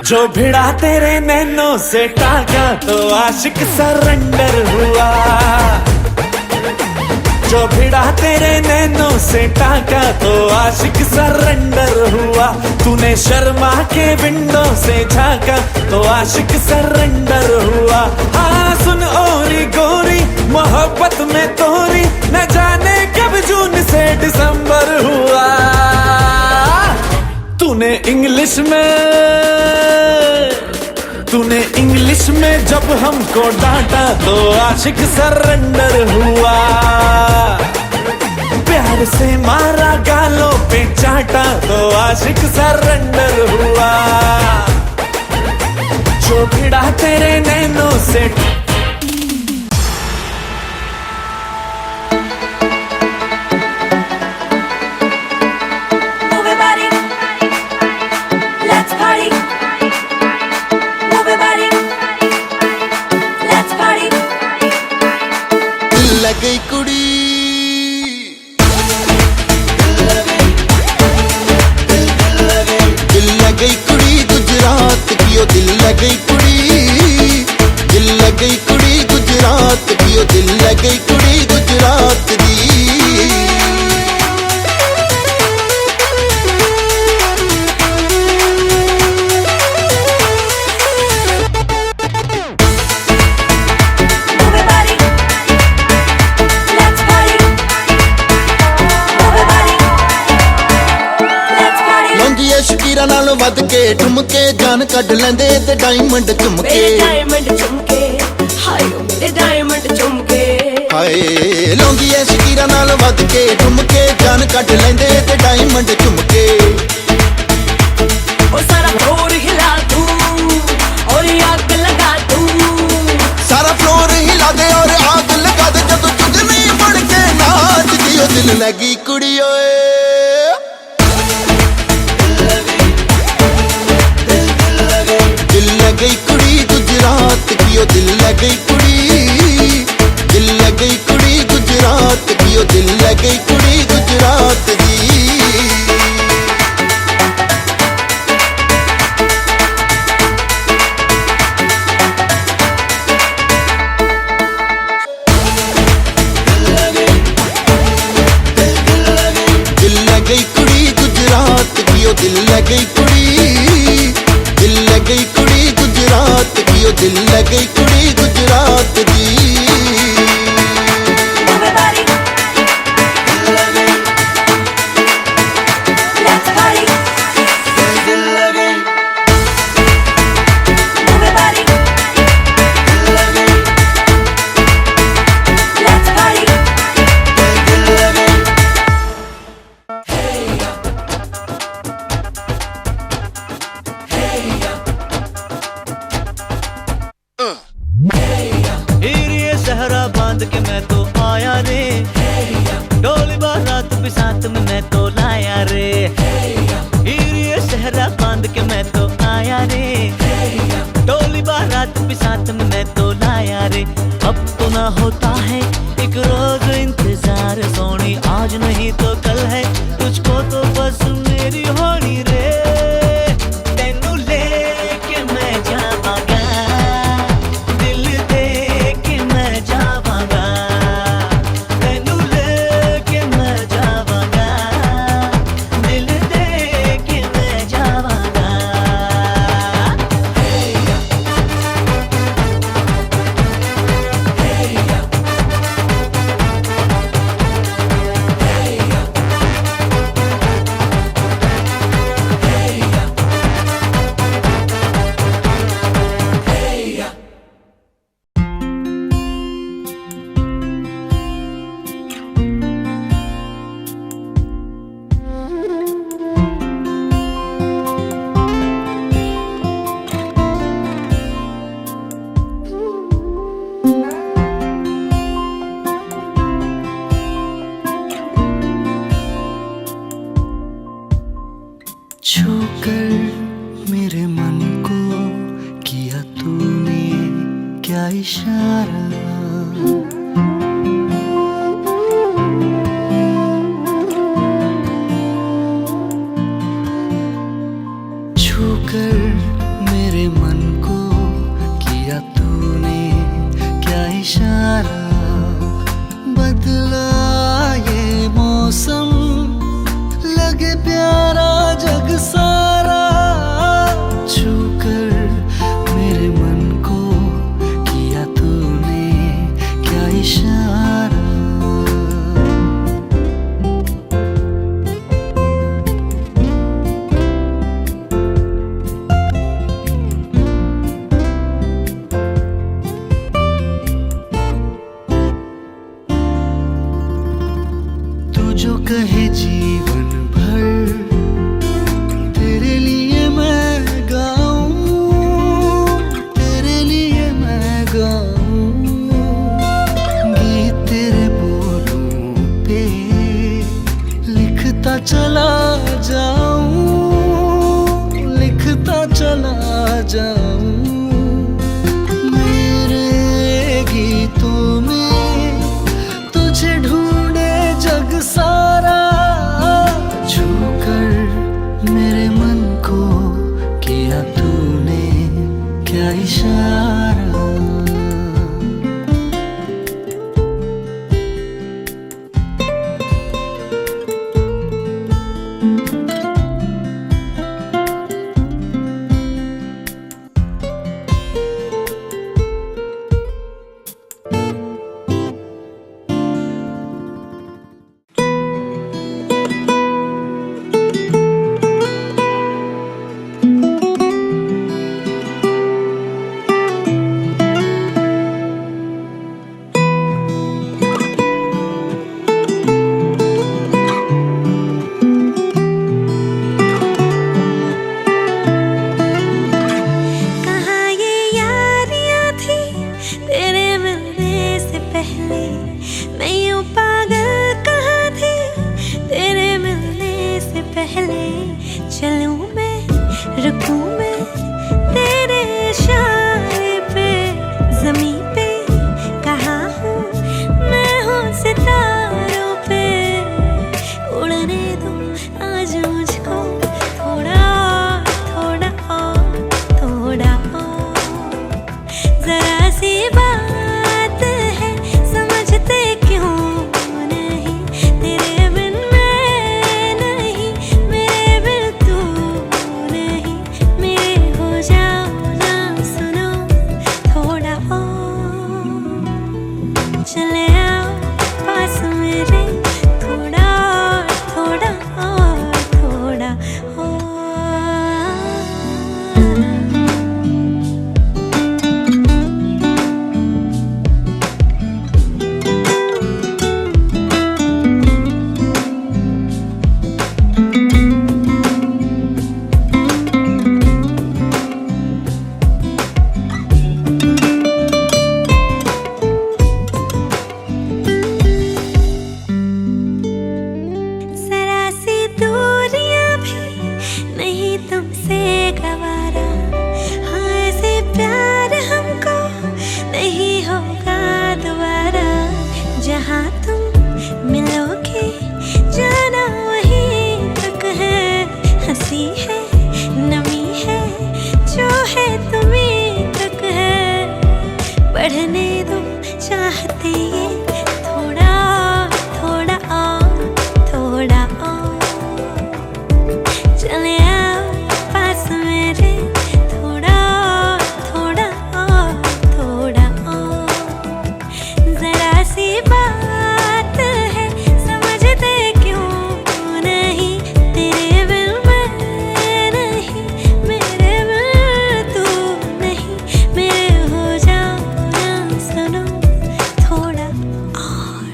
Speaker 7: जो भिड़ा तेरे नैनों से टाका तो आशिक सरेंडर हुआ। जो भिड़ा तेरे नैनों से टाका तो आशिक सरेंडर हुआ। तूने शर्मा के विंडो से झांका तो आशिक सरेंडर हुआ। हाँ सुन ओरी गोरी मोहब्बत में तोरी न जाने कब जून से दिसंबर हुआ। तूने इंग्लिश में जब हमको डांटा तो आशिक सरेंडर हुआ। प्यार से मारा गालों पे चाटा तो आशिक सरेंडर हुआ। जो भिड़ा तेरे नैनों से
Speaker 2: गई कुड़ी दिल लगई कुड़ी गुजरात की ओ दिल लगई कुड़ी दिल लगई कुड़ी गुजरात की ओ दिल लगई कुड़ी गुजरात दी। शकीरा नालों वध के ठुमके जान कढ लेंदे ते डायमंड चुमके हाय लौंगी ऐ शकीरा नालों वध के ठुमके जान कढ लेंदे ते डायमंड चुमके। ओ सारा फ्लोर हिला तू और आग लगा तू। सारा फ्लोर हिला दे और आग लगा दे जब तुझ नहीं बन के नाच दियो दिल लगी कुड़ी ओए। दिल लगई कुड़ी गुजरात की ओ दिल लगई कुड़ी दिल लगई कुड़ी गुजरात की ओ दिल लगई कुड़ी गुजरात दी। दिल ओ दिल लगी कुड़ी गुजरात दी
Speaker 7: सहरा बांध के मैं तो आया रे, डोली बारात भी साथ में मैं तो लाया रे। ये सहरा बांध के मैं तो आया रे, डोली बारात भी साथ में मैं तो लाया रे। अब तो ना होता है एक रोज इंतजार सोनी, आज नहीं तो कल है तुझको तो बस मेरी होनी रे। तेनू लेके मैं जावांगा, दिल दे के मैं जावांगा। तेनू लेके मैं जावांगा, दिल दे के मैं जावांगा।
Speaker 12: छूकर मेरे मन को किया तूने क्या इशारा, छूकर मेरे मन को किया तूने क्या इशारा। बदला ये मौसम लगे प्यारा जग सारा, छूकर मेरे मन को किया तूने क्या इशारा। तू जो कहे जीवन भर तेरे लिए मैं गाऊं, तेरे लिए मैं गाऊं। गीत तेरे बोलों पे लिखता चला जाऊं, लिखता चला जाऊं। मेरे गीतों में तुझे ढूंढे जग सारा, छूकर मेरे मन को किया तूने क्या इशारा।
Speaker 1: चाहते ये थोड़ा थोड़ा और थोड़ा और चले आओ पास मेरे थोड़ा थोड़ा और थोड़ा और जरा सी बात है समझते क्यों नहीं तेरे बिन मैं नहीं मेरे बिन तू नहीं मेरे हो जाओ ना सुनो थोड़ा और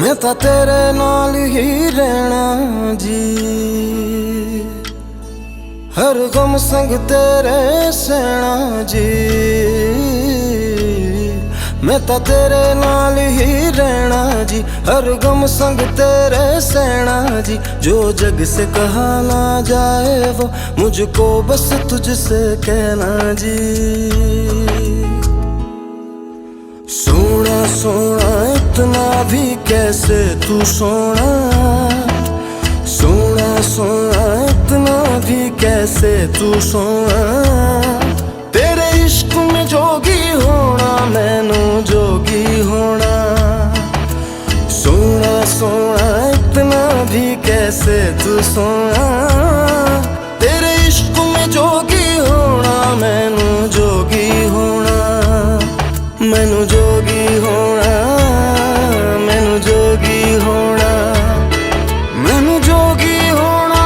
Speaker 2: मैं तो तेरे नाल ही रहना जी हर गम संग तेरे सहना जी मैं तो तेरे नाल ही रहना जी हर गम संग तेरे सहना जी जो जग से कहा ना जाए वो मुझको बस तुझसे कहना जी सोना सोना इतना भी कैसे तू सोना सोना सोना इतना भी कैसे तू सोना तेरे इश्क में जोगी होना मैनू जोगी होना सोना सोना इतना भी कैसे तू सोना तेरे इश्क में जोगी होना मैनू जोगी होना मैनू जोगी होना मैनू जोगी होना मैनू जोगी होना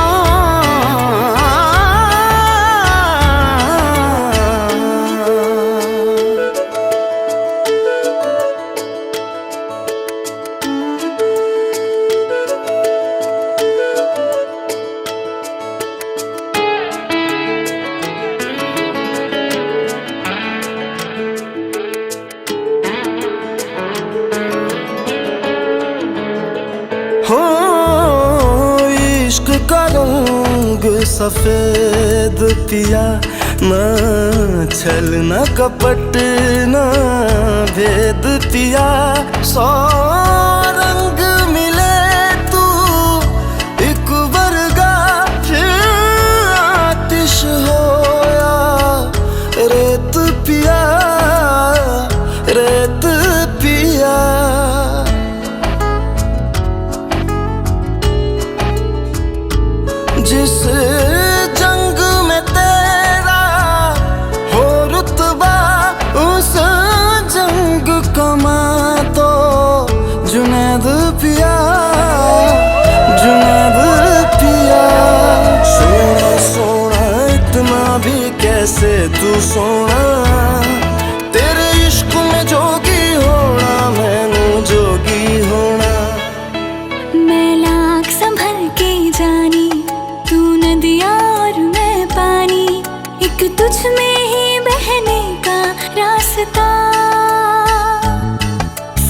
Speaker 2: हो इश्क का रंग सफेद पिया ना छल ना कपट ना भेद पिया सौ रंग मिले तू एक वर्गा फिर आतिश होया रेत पिया रेत पिया जिस जंग में तेरा हो रुतबा उस जंग कमा तो जुनैद पिया जुनैद पिया सोना सोना इतना भी कैसे तू सोना तेरे इश्क में जोगी होना मैनू जोगी होना
Speaker 1: मैं लाख संभल के जानी तू नदिया और मैं पानी एक तुझ में ही बहने का रास्ता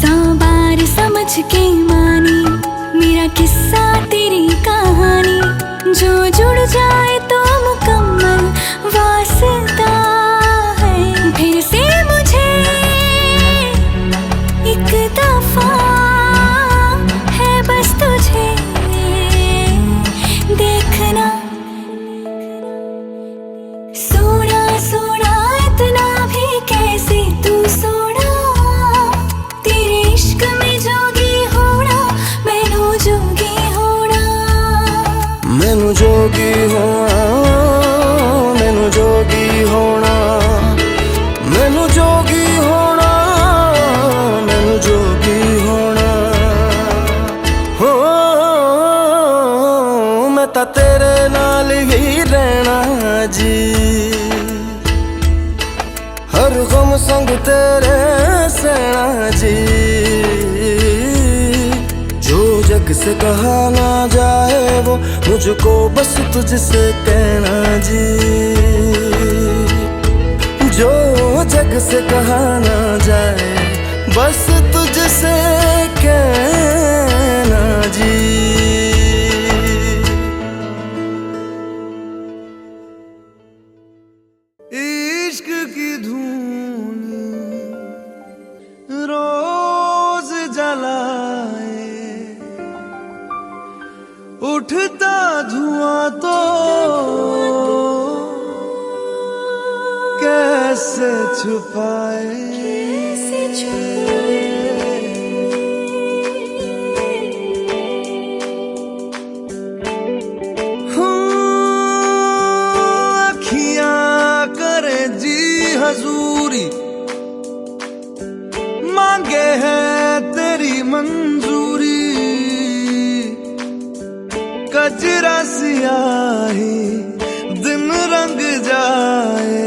Speaker 1: सौ बार समझ के मानी मेरा किस्सा तेरी कहानी जो जुड़ जाए तो मुकम्मल वास्ता है फिर से मुझे एक दफा है बस तुझे देखना सोना सोना इतना भी कैसे तू सोना तेरे इश्क में जोगी होना मैनू जोगी होना
Speaker 2: मैनू जोगी होना मैनू जोगी होना मैनू जोगी होना मैनू जोगी होना हो मैं तो तेरे नाल ही रहना जी हर गम संग तेरे सहना जी जो जग से कहा ना जाए वो मुझको बस तुझसे कहना जी जो जग से कहा ना जाए बस तुझसे कहना जी इश्क की धून
Speaker 12: उठता धुआं तो कैसे छुपाए अखियां करे जी हजूरी मांगे है तेरी मंजूरी कजरा सियाही दिन रंग जाए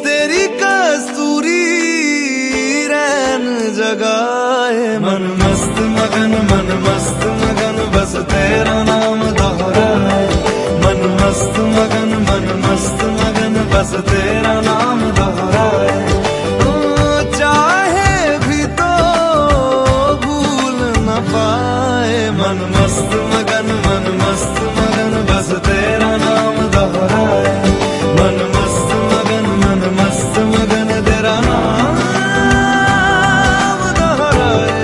Speaker 12: तेरी कस्तूरी रैन जगाए मन मस्त मगन बस तेरा नाम दोहराए मन मस्त मगन बस तेरा नाम दोहराए चाहे भी तो भूल न पाए मन मस्त मगन बस तेरा नाम दोहराए मन मस्त मगन तेरा नाम दोहराए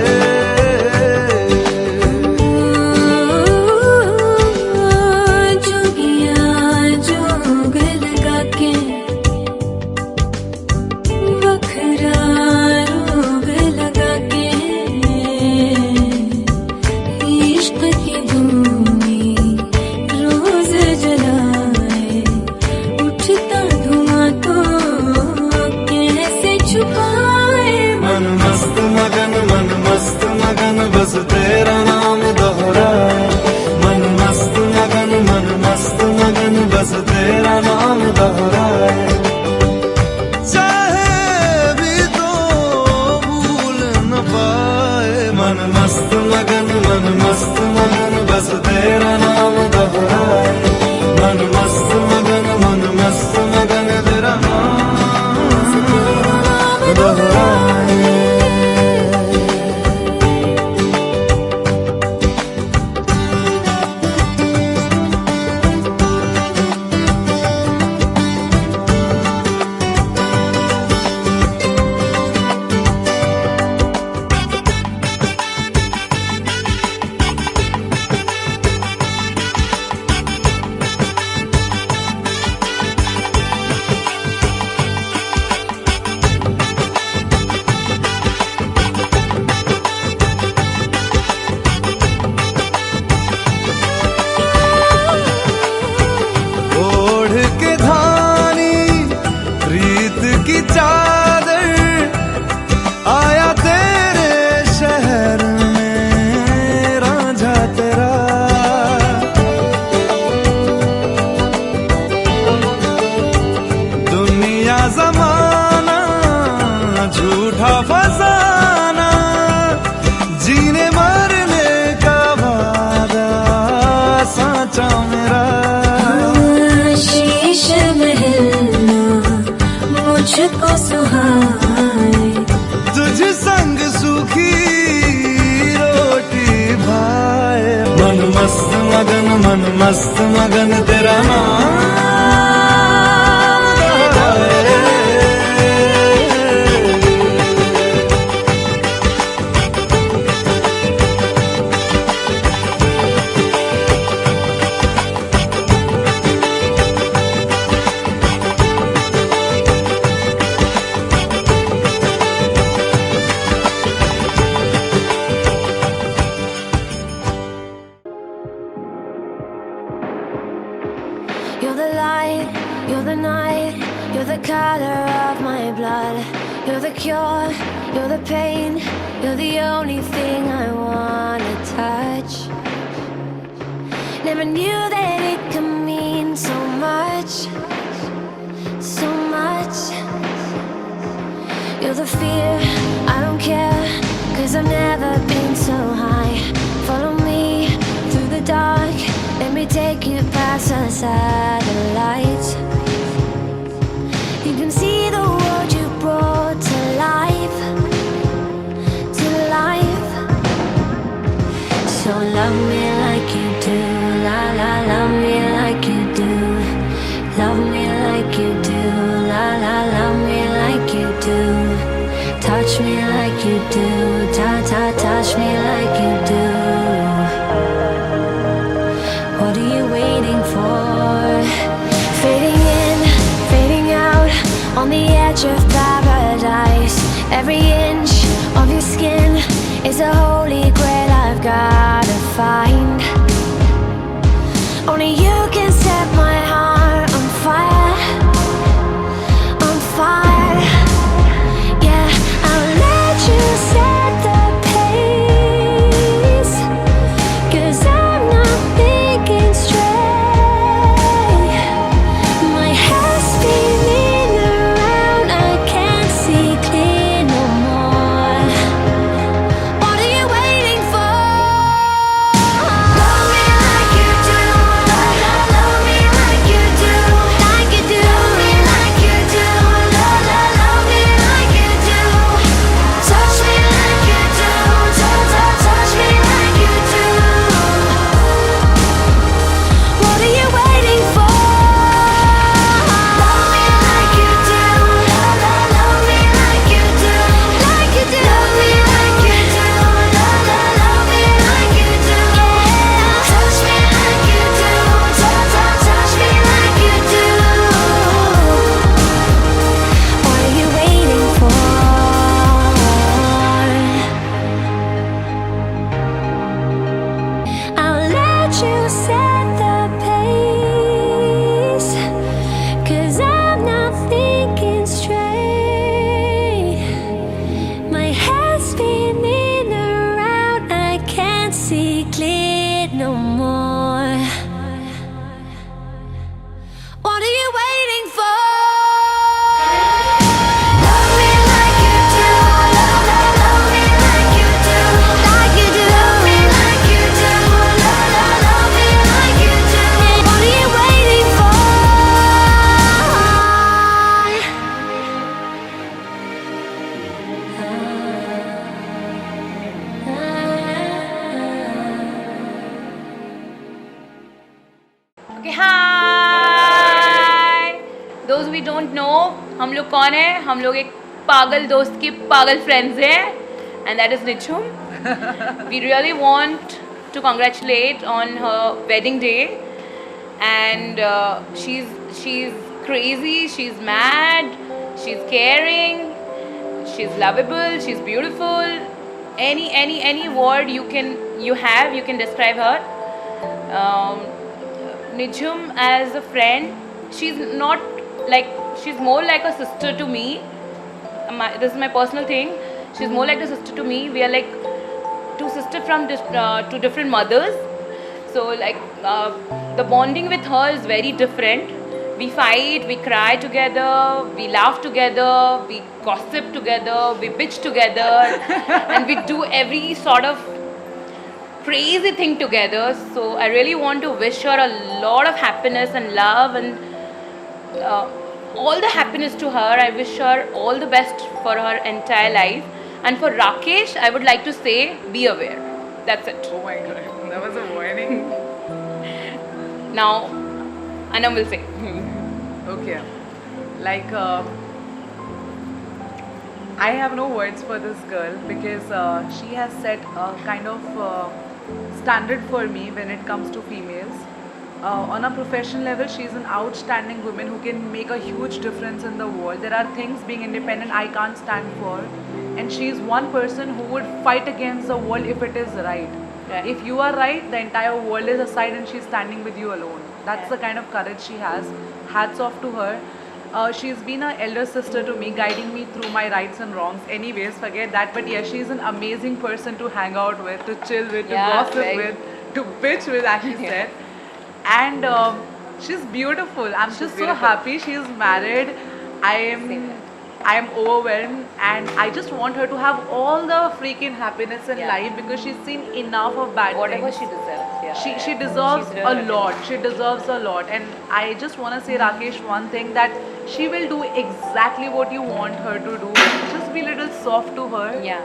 Speaker 1: जोग लगा के बखरा रोग लगा के इश्क की भूमि रोज जलाए उठता धुआं तो कैसे छुपाए
Speaker 12: मन मस्त मगन बस तेरा नाम दोहराए मन मस्त मगन बस तेरा नाम दोहराए चाहे भी तो भूल न पाए मन मस्त मगन बस तेरा नाम दोहराए मन मस्त मगन तेरा नाम दोहराए ओढ़ के धानी प्रीत की चादर आया तेरे शहर में रांझा तेरा दुनिया जमाना झूठा फसाना जीने मरने का वादा साचा मेरा
Speaker 1: शीश महलना मुझको सुहाए
Speaker 12: तुझ संग सूखी रोटी भाए मन मस्त मगन तेरा नाम दोहराए
Speaker 1: You're the light, you're the night, you're the color of my blood. You're the cure, you're the pain, you're the only thing I wanna touch. Never knew that it could mean so much, so much. You're the fear, I don't care, 'cause I've never been so high. Follow me through the dark, let me take you past the satellites. You can see the world you brought to life, to life. So love me like you do, la la, love me like you do. Love me like you do, la la, love me like you do. Touch me like you do, ta ta, touch me like you do. edge of paradise. Every inch of your skin is a holy grail I've gotta find. Only you can set my heart on fire, on fire. Yeah, I'll let you set the pace, 'cause I'm not thinking straight. My head's spinning around, I can't see clear no more. What are you waiting for? Love me like you do, love me like you do, like you do. Love me like you do, love me like you do. Touch me like you do, touch me like you do. What are you waiting for? Love me like you do, love me like you do, like you do. Love me like you do, love me like you do. Touch me like you do, touch me like you do. What are you waiting for? I'll let you set the pace, 'cause I'm not thinking straight. My head's spinning around, I can't see clear no more. What are you waiting for? Love me like you do, love me like you do, like you do. Love me like you do, love me like you do. What are you waiting for?
Speaker 9: Okay, hi. Those we don't know, हम लोग कौन है? हम लोग एक पागल दोस्त की पागल friends हैं, and that is Nichum. We really want to congratulate on her wedding day, and she's crazy, she's mad, she's caring, she's lovable, she's beautiful. Any word you can describe her. Nijum as a friend, she's not like, she's more like a sister to me. This is my personal thing. She's more like a sister to me. We are like two sisters from two different mothers. So like the bonding with her is very different. We fight, we cry together, we laugh together, we gossip together, we bitch together, and we do every sort of crazy thing together. So I really want to wish her a lot of happiness and love, and all the happiness to her. I wish her all the best for her entire life. And for Rakesh, I would like to say, be aware. That's it.
Speaker 14: Oh my god, that was a warning.
Speaker 9: Now, Anam will say.
Speaker 14: Okay, like I have no words for this girl, because she has set a kind of standard for me when it comes to females. On a professional level, she is an outstanding woman who can make a huge difference in the world. There are things being independent I can't stand for, and she is one person who would fight against the world if it is right. If you are right, the entire world is aside and she's standing with you alone. That's the kind of courage she has. Hats off to her. She's been an elder sister to me, guiding me through my rights and wrongs. Anyways, forget that. But yeah, she's an amazing person to hang out with, to chill with, to gossip with, to bitch with, as she said. And she's beautiful. I'm just so happy she's married. I am overwhelmed, and I just want her to have all the freaking happiness in life, because she's seen enough of bad
Speaker 9: Whatever
Speaker 14: things.
Speaker 9: she deserves.
Speaker 14: She deserves a lot. She deserves a lot. And I just want to say, Rakesh, one thing, that she will do exactly what you want her to do. Just be a little soft to her.
Speaker 9: Yeah.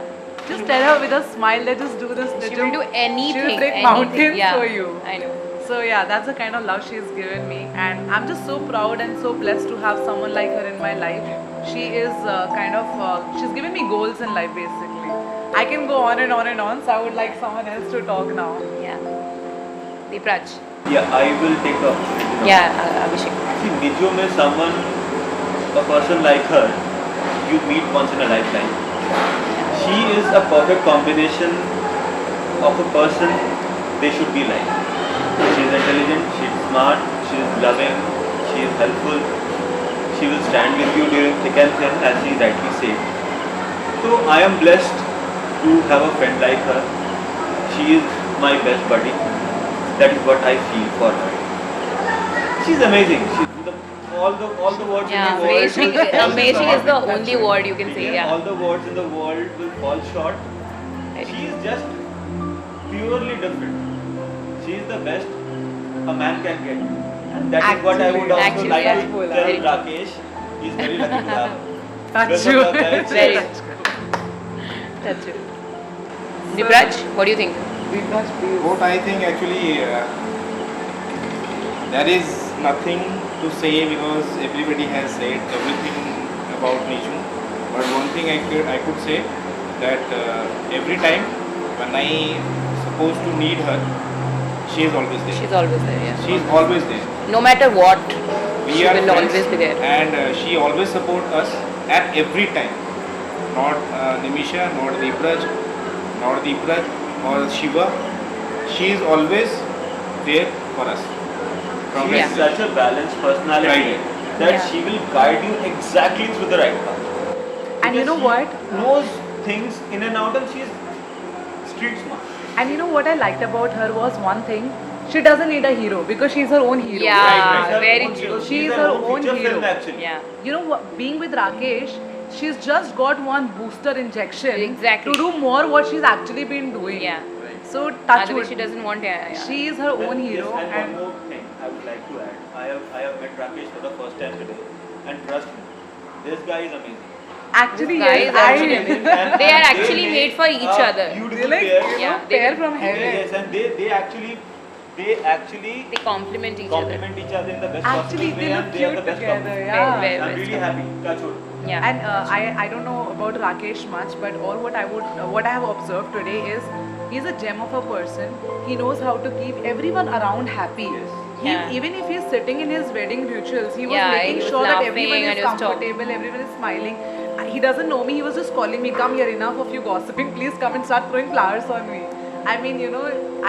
Speaker 14: Just tell her with a smile, let's just do this.
Speaker 9: She will do anything.
Speaker 14: She will break
Speaker 9: anything.
Speaker 14: mountains for you.
Speaker 9: I know.
Speaker 14: So yeah, that's the kind of love she's given me, and I'm just so proud and so blessed to have someone like her in my life. She is she's given me goals in life, basically. I can go on and on and on, so I would like someone else to talk now.
Speaker 9: Yeah. Deepraj.
Speaker 8: Yeah, I will take the opportunity.
Speaker 9: Yeah, Abhishek.
Speaker 8: See, Nijum is someone, a person like her, you meet once in a lifetime. She is a perfect combination of a person they should be like. She is intelligent, she is smart, she is loving, she is helpful. She will stand with you during thick and thin, as she rightly said. So I am blessed to have a friend like her. She is my best buddy. That is what I feel for her. She's amazing. All the words in the world.
Speaker 9: Amazing is the only word you can say. Yeah.
Speaker 8: All the words in the world will fall short. She is just purely different. She is the best a man can get. And that is what I would also like to tell Rakesh. He's very lucky to have her.
Speaker 9: That's
Speaker 8: Because
Speaker 9: true.
Speaker 8: of the best-
Speaker 9: Very. That's true. Dibraj, what do you think?
Speaker 15: What I think actually, there is nothing to say because everybody has said everything about Nishu. But one thing I could say that every time when I supposed to need her, she is always there.
Speaker 9: She's always there. Yeah.
Speaker 15: She is always there.
Speaker 9: No matter what,
Speaker 15: We
Speaker 9: she
Speaker 15: are
Speaker 9: will
Speaker 15: friends
Speaker 9: always be there.
Speaker 15: and she always support us at every time. Not Nimisha, not Deepraj, or Shiva. She is always there for us. From
Speaker 8: She is such a balanced personality that she will guide you exactly through the right path.
Speaker 14: And you know what?
Speaker 8: Knows things in and out, and she is street smart.
Speaker 14: And you know what I liked about her was one thing. She doesn't need a hero because she's her own hero.
Speaker 9: Yeah,
Speaker 8: Her
Speaker 9: very
Speaker 8: own
Speaker 9: true.
Speaker 8: hero.
Speaker 14: She's
Speaker 8: her
Speaker 14: her
Speaker 8: own
Speaker 14: own
Speaker 8: feature
Speaker 14: hero.
Speaker 8: film actually.
Speaker 9: Yeah.
Speaker 14: You know what? Being with Rakesh, she's just got one booster injection
Speaker 9: Exactly.
Speaker 14: to do more what she's actually been doing.
Speaker 9: Yeah.
Speaker 14: So touch
Speaker 9: Otherwise,
Speaker 14: wood.
Speaker 9: she doesn't want. Yeah.
Speaker 14: She is her own hero.
Speaker 8: Yes, and one more thing I would like to add. I have met Rakesh for the first time today, and trust me, this guy is amazing.
Speaker 14: Actually,
Speaker 9: This guy
Speaker 14: yes,
Speaker 9: is actually amazing. They are actually made for each other.
Speaker 8: Beautiful
Speaker 14: They're like,
Speaker 8: pair.
Speaker 14: you know,
Speaker 9: Yeah,
Speaker 14: pair from heaven.
Speaker 8: Yes, and they actually
Speaker 9: They complement each other.
Speaker 8: complement each other in the best
Speaker 14: Actually,
Speaker 8: possible
Speaker 14: they
Speaker 8: way,
Speaker 14: look
Speaker 8: and they are
Speaker 14: cute
Speaker 8: the best
Speaker 14: together.
Speaker 8: couple.
Speaker 14: Yeah.
Speaker 9: Very,
Speaker 8: I'm
Speaker 9: very
Speaker 8: really
Speaker 9: best
Speaker 8: happy. Touch wood.
Speaker 9: Yeah.
Speaker 14: And I don't know about Rakesh much, but all what I have observed today is he's a gem of a person. He knows how to keep everyone around happy.
Speaker 9: Yeah.
Speaker 14: Even if he's sitting in his wedding rituals, he was
Speaker 9: Yeah,
Speaker 14: making
Speaker 9: he was
Speaker 14: sure that
Speaker 9: laughing
Speaker 14: everyone
Speaker 9: and
Speaker 14: is
Speaker 9: he was
Speaker 14: comfortable, everyone is smiling. He doesn't know me. He was just calling me, "Come here, enough of you gossiping. Please come and start throwing flowers on me." I mean, you know,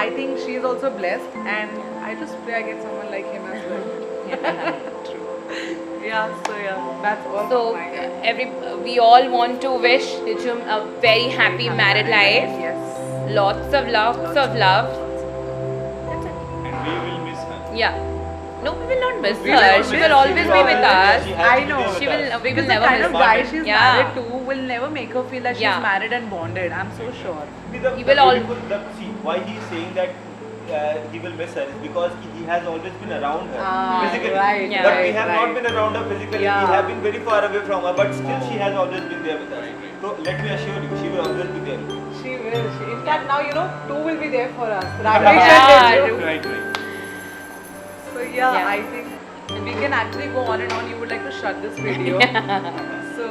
Speaker 14: I think she's also blessed, and I just pray I get someone like him as well. True. Yeah. So that's all.
Speaker 9: So
Speaker 14: from my end.
Speaker 9: we all want to wish Nijum a very happy married life.
Speaker 14: Yes.
Speaker 9: Lots of love.
Speaker 15: and we will miss her.
Speaker 9: Yeah. No, we will not miss
Speaker 14: We
Speaker 9: her.
Speaker 14: will
Speaker 9: She
Speaker 14: miss
Speaker 9: will always
Speaker 14: her.
Speaker 9: be with us.
Speaker 8: She has
Speaker 14: I
Speaker 8: to be
Speaker 14: know.
Speaker 8: there with
Speaker 9: She will.
Speaker 8: us.
Speaker 9: We will
Speaker 14: Because the
Speaker 9: never
Speaker 14: kind
Speaker 9: miss
Speaker 14: of
Speaker 9: her.
Speaker 14: guy she's
Speaker 9: Yeah.
Speaker 14: married to will never make her feel that
Speaker 9: Yeah.
Speaker 14: she's married and bonded. I'm so sure.
Speaker 9: He will all-
Speaker 8: See why he's saying that he will miss her is because he has always been around her
Speaker 14: Ah,
Speaker 8: physically.
Speaker 14: right,
Speaker 9: Yeah.
Speaker 8: But we
Speaker 14: right,
Speaker 8: have
Speaker 14: right.
Speaker 8: not been around her physically.
Speaker 14: Yeah.
Speaker 8: We have been very far away from her, but still she has always been there with us. So let me assure you, she will always be there.
Speaker 14: She will. In fact, now you know, two will be there for us.
Speaker 9: Yeah,
Speaker 14: Rakesh and Niju.
Speaker 9: true.
Speaker 15: Right.
Speaker 14: So yeah,
Speaker 9: Yeah.
Speaker 14: I think we can actually go on and on. You would like to shut this video. So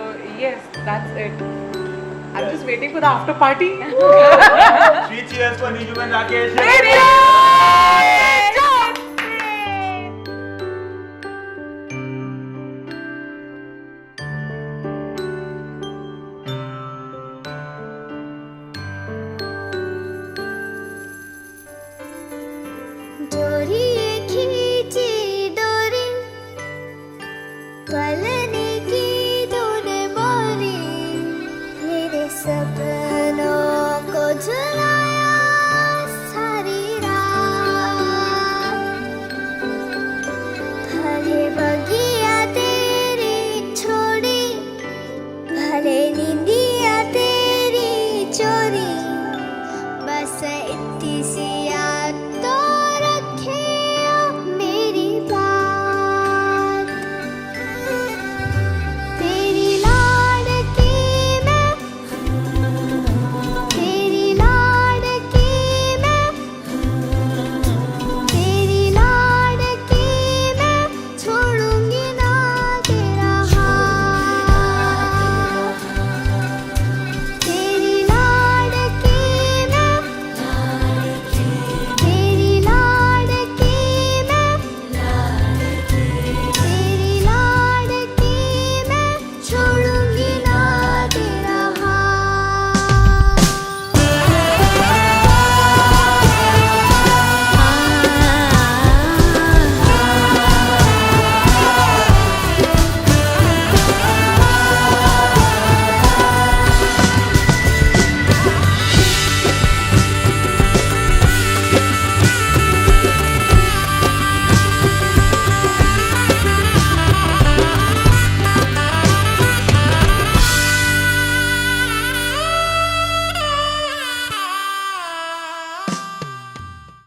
Speaker 14: yes, that's it. I'm just waiting for the after party.
Speaker 8: 3 cheers for Niju and Rakesh.
Speaker 1: डोरी खींची डोरी पल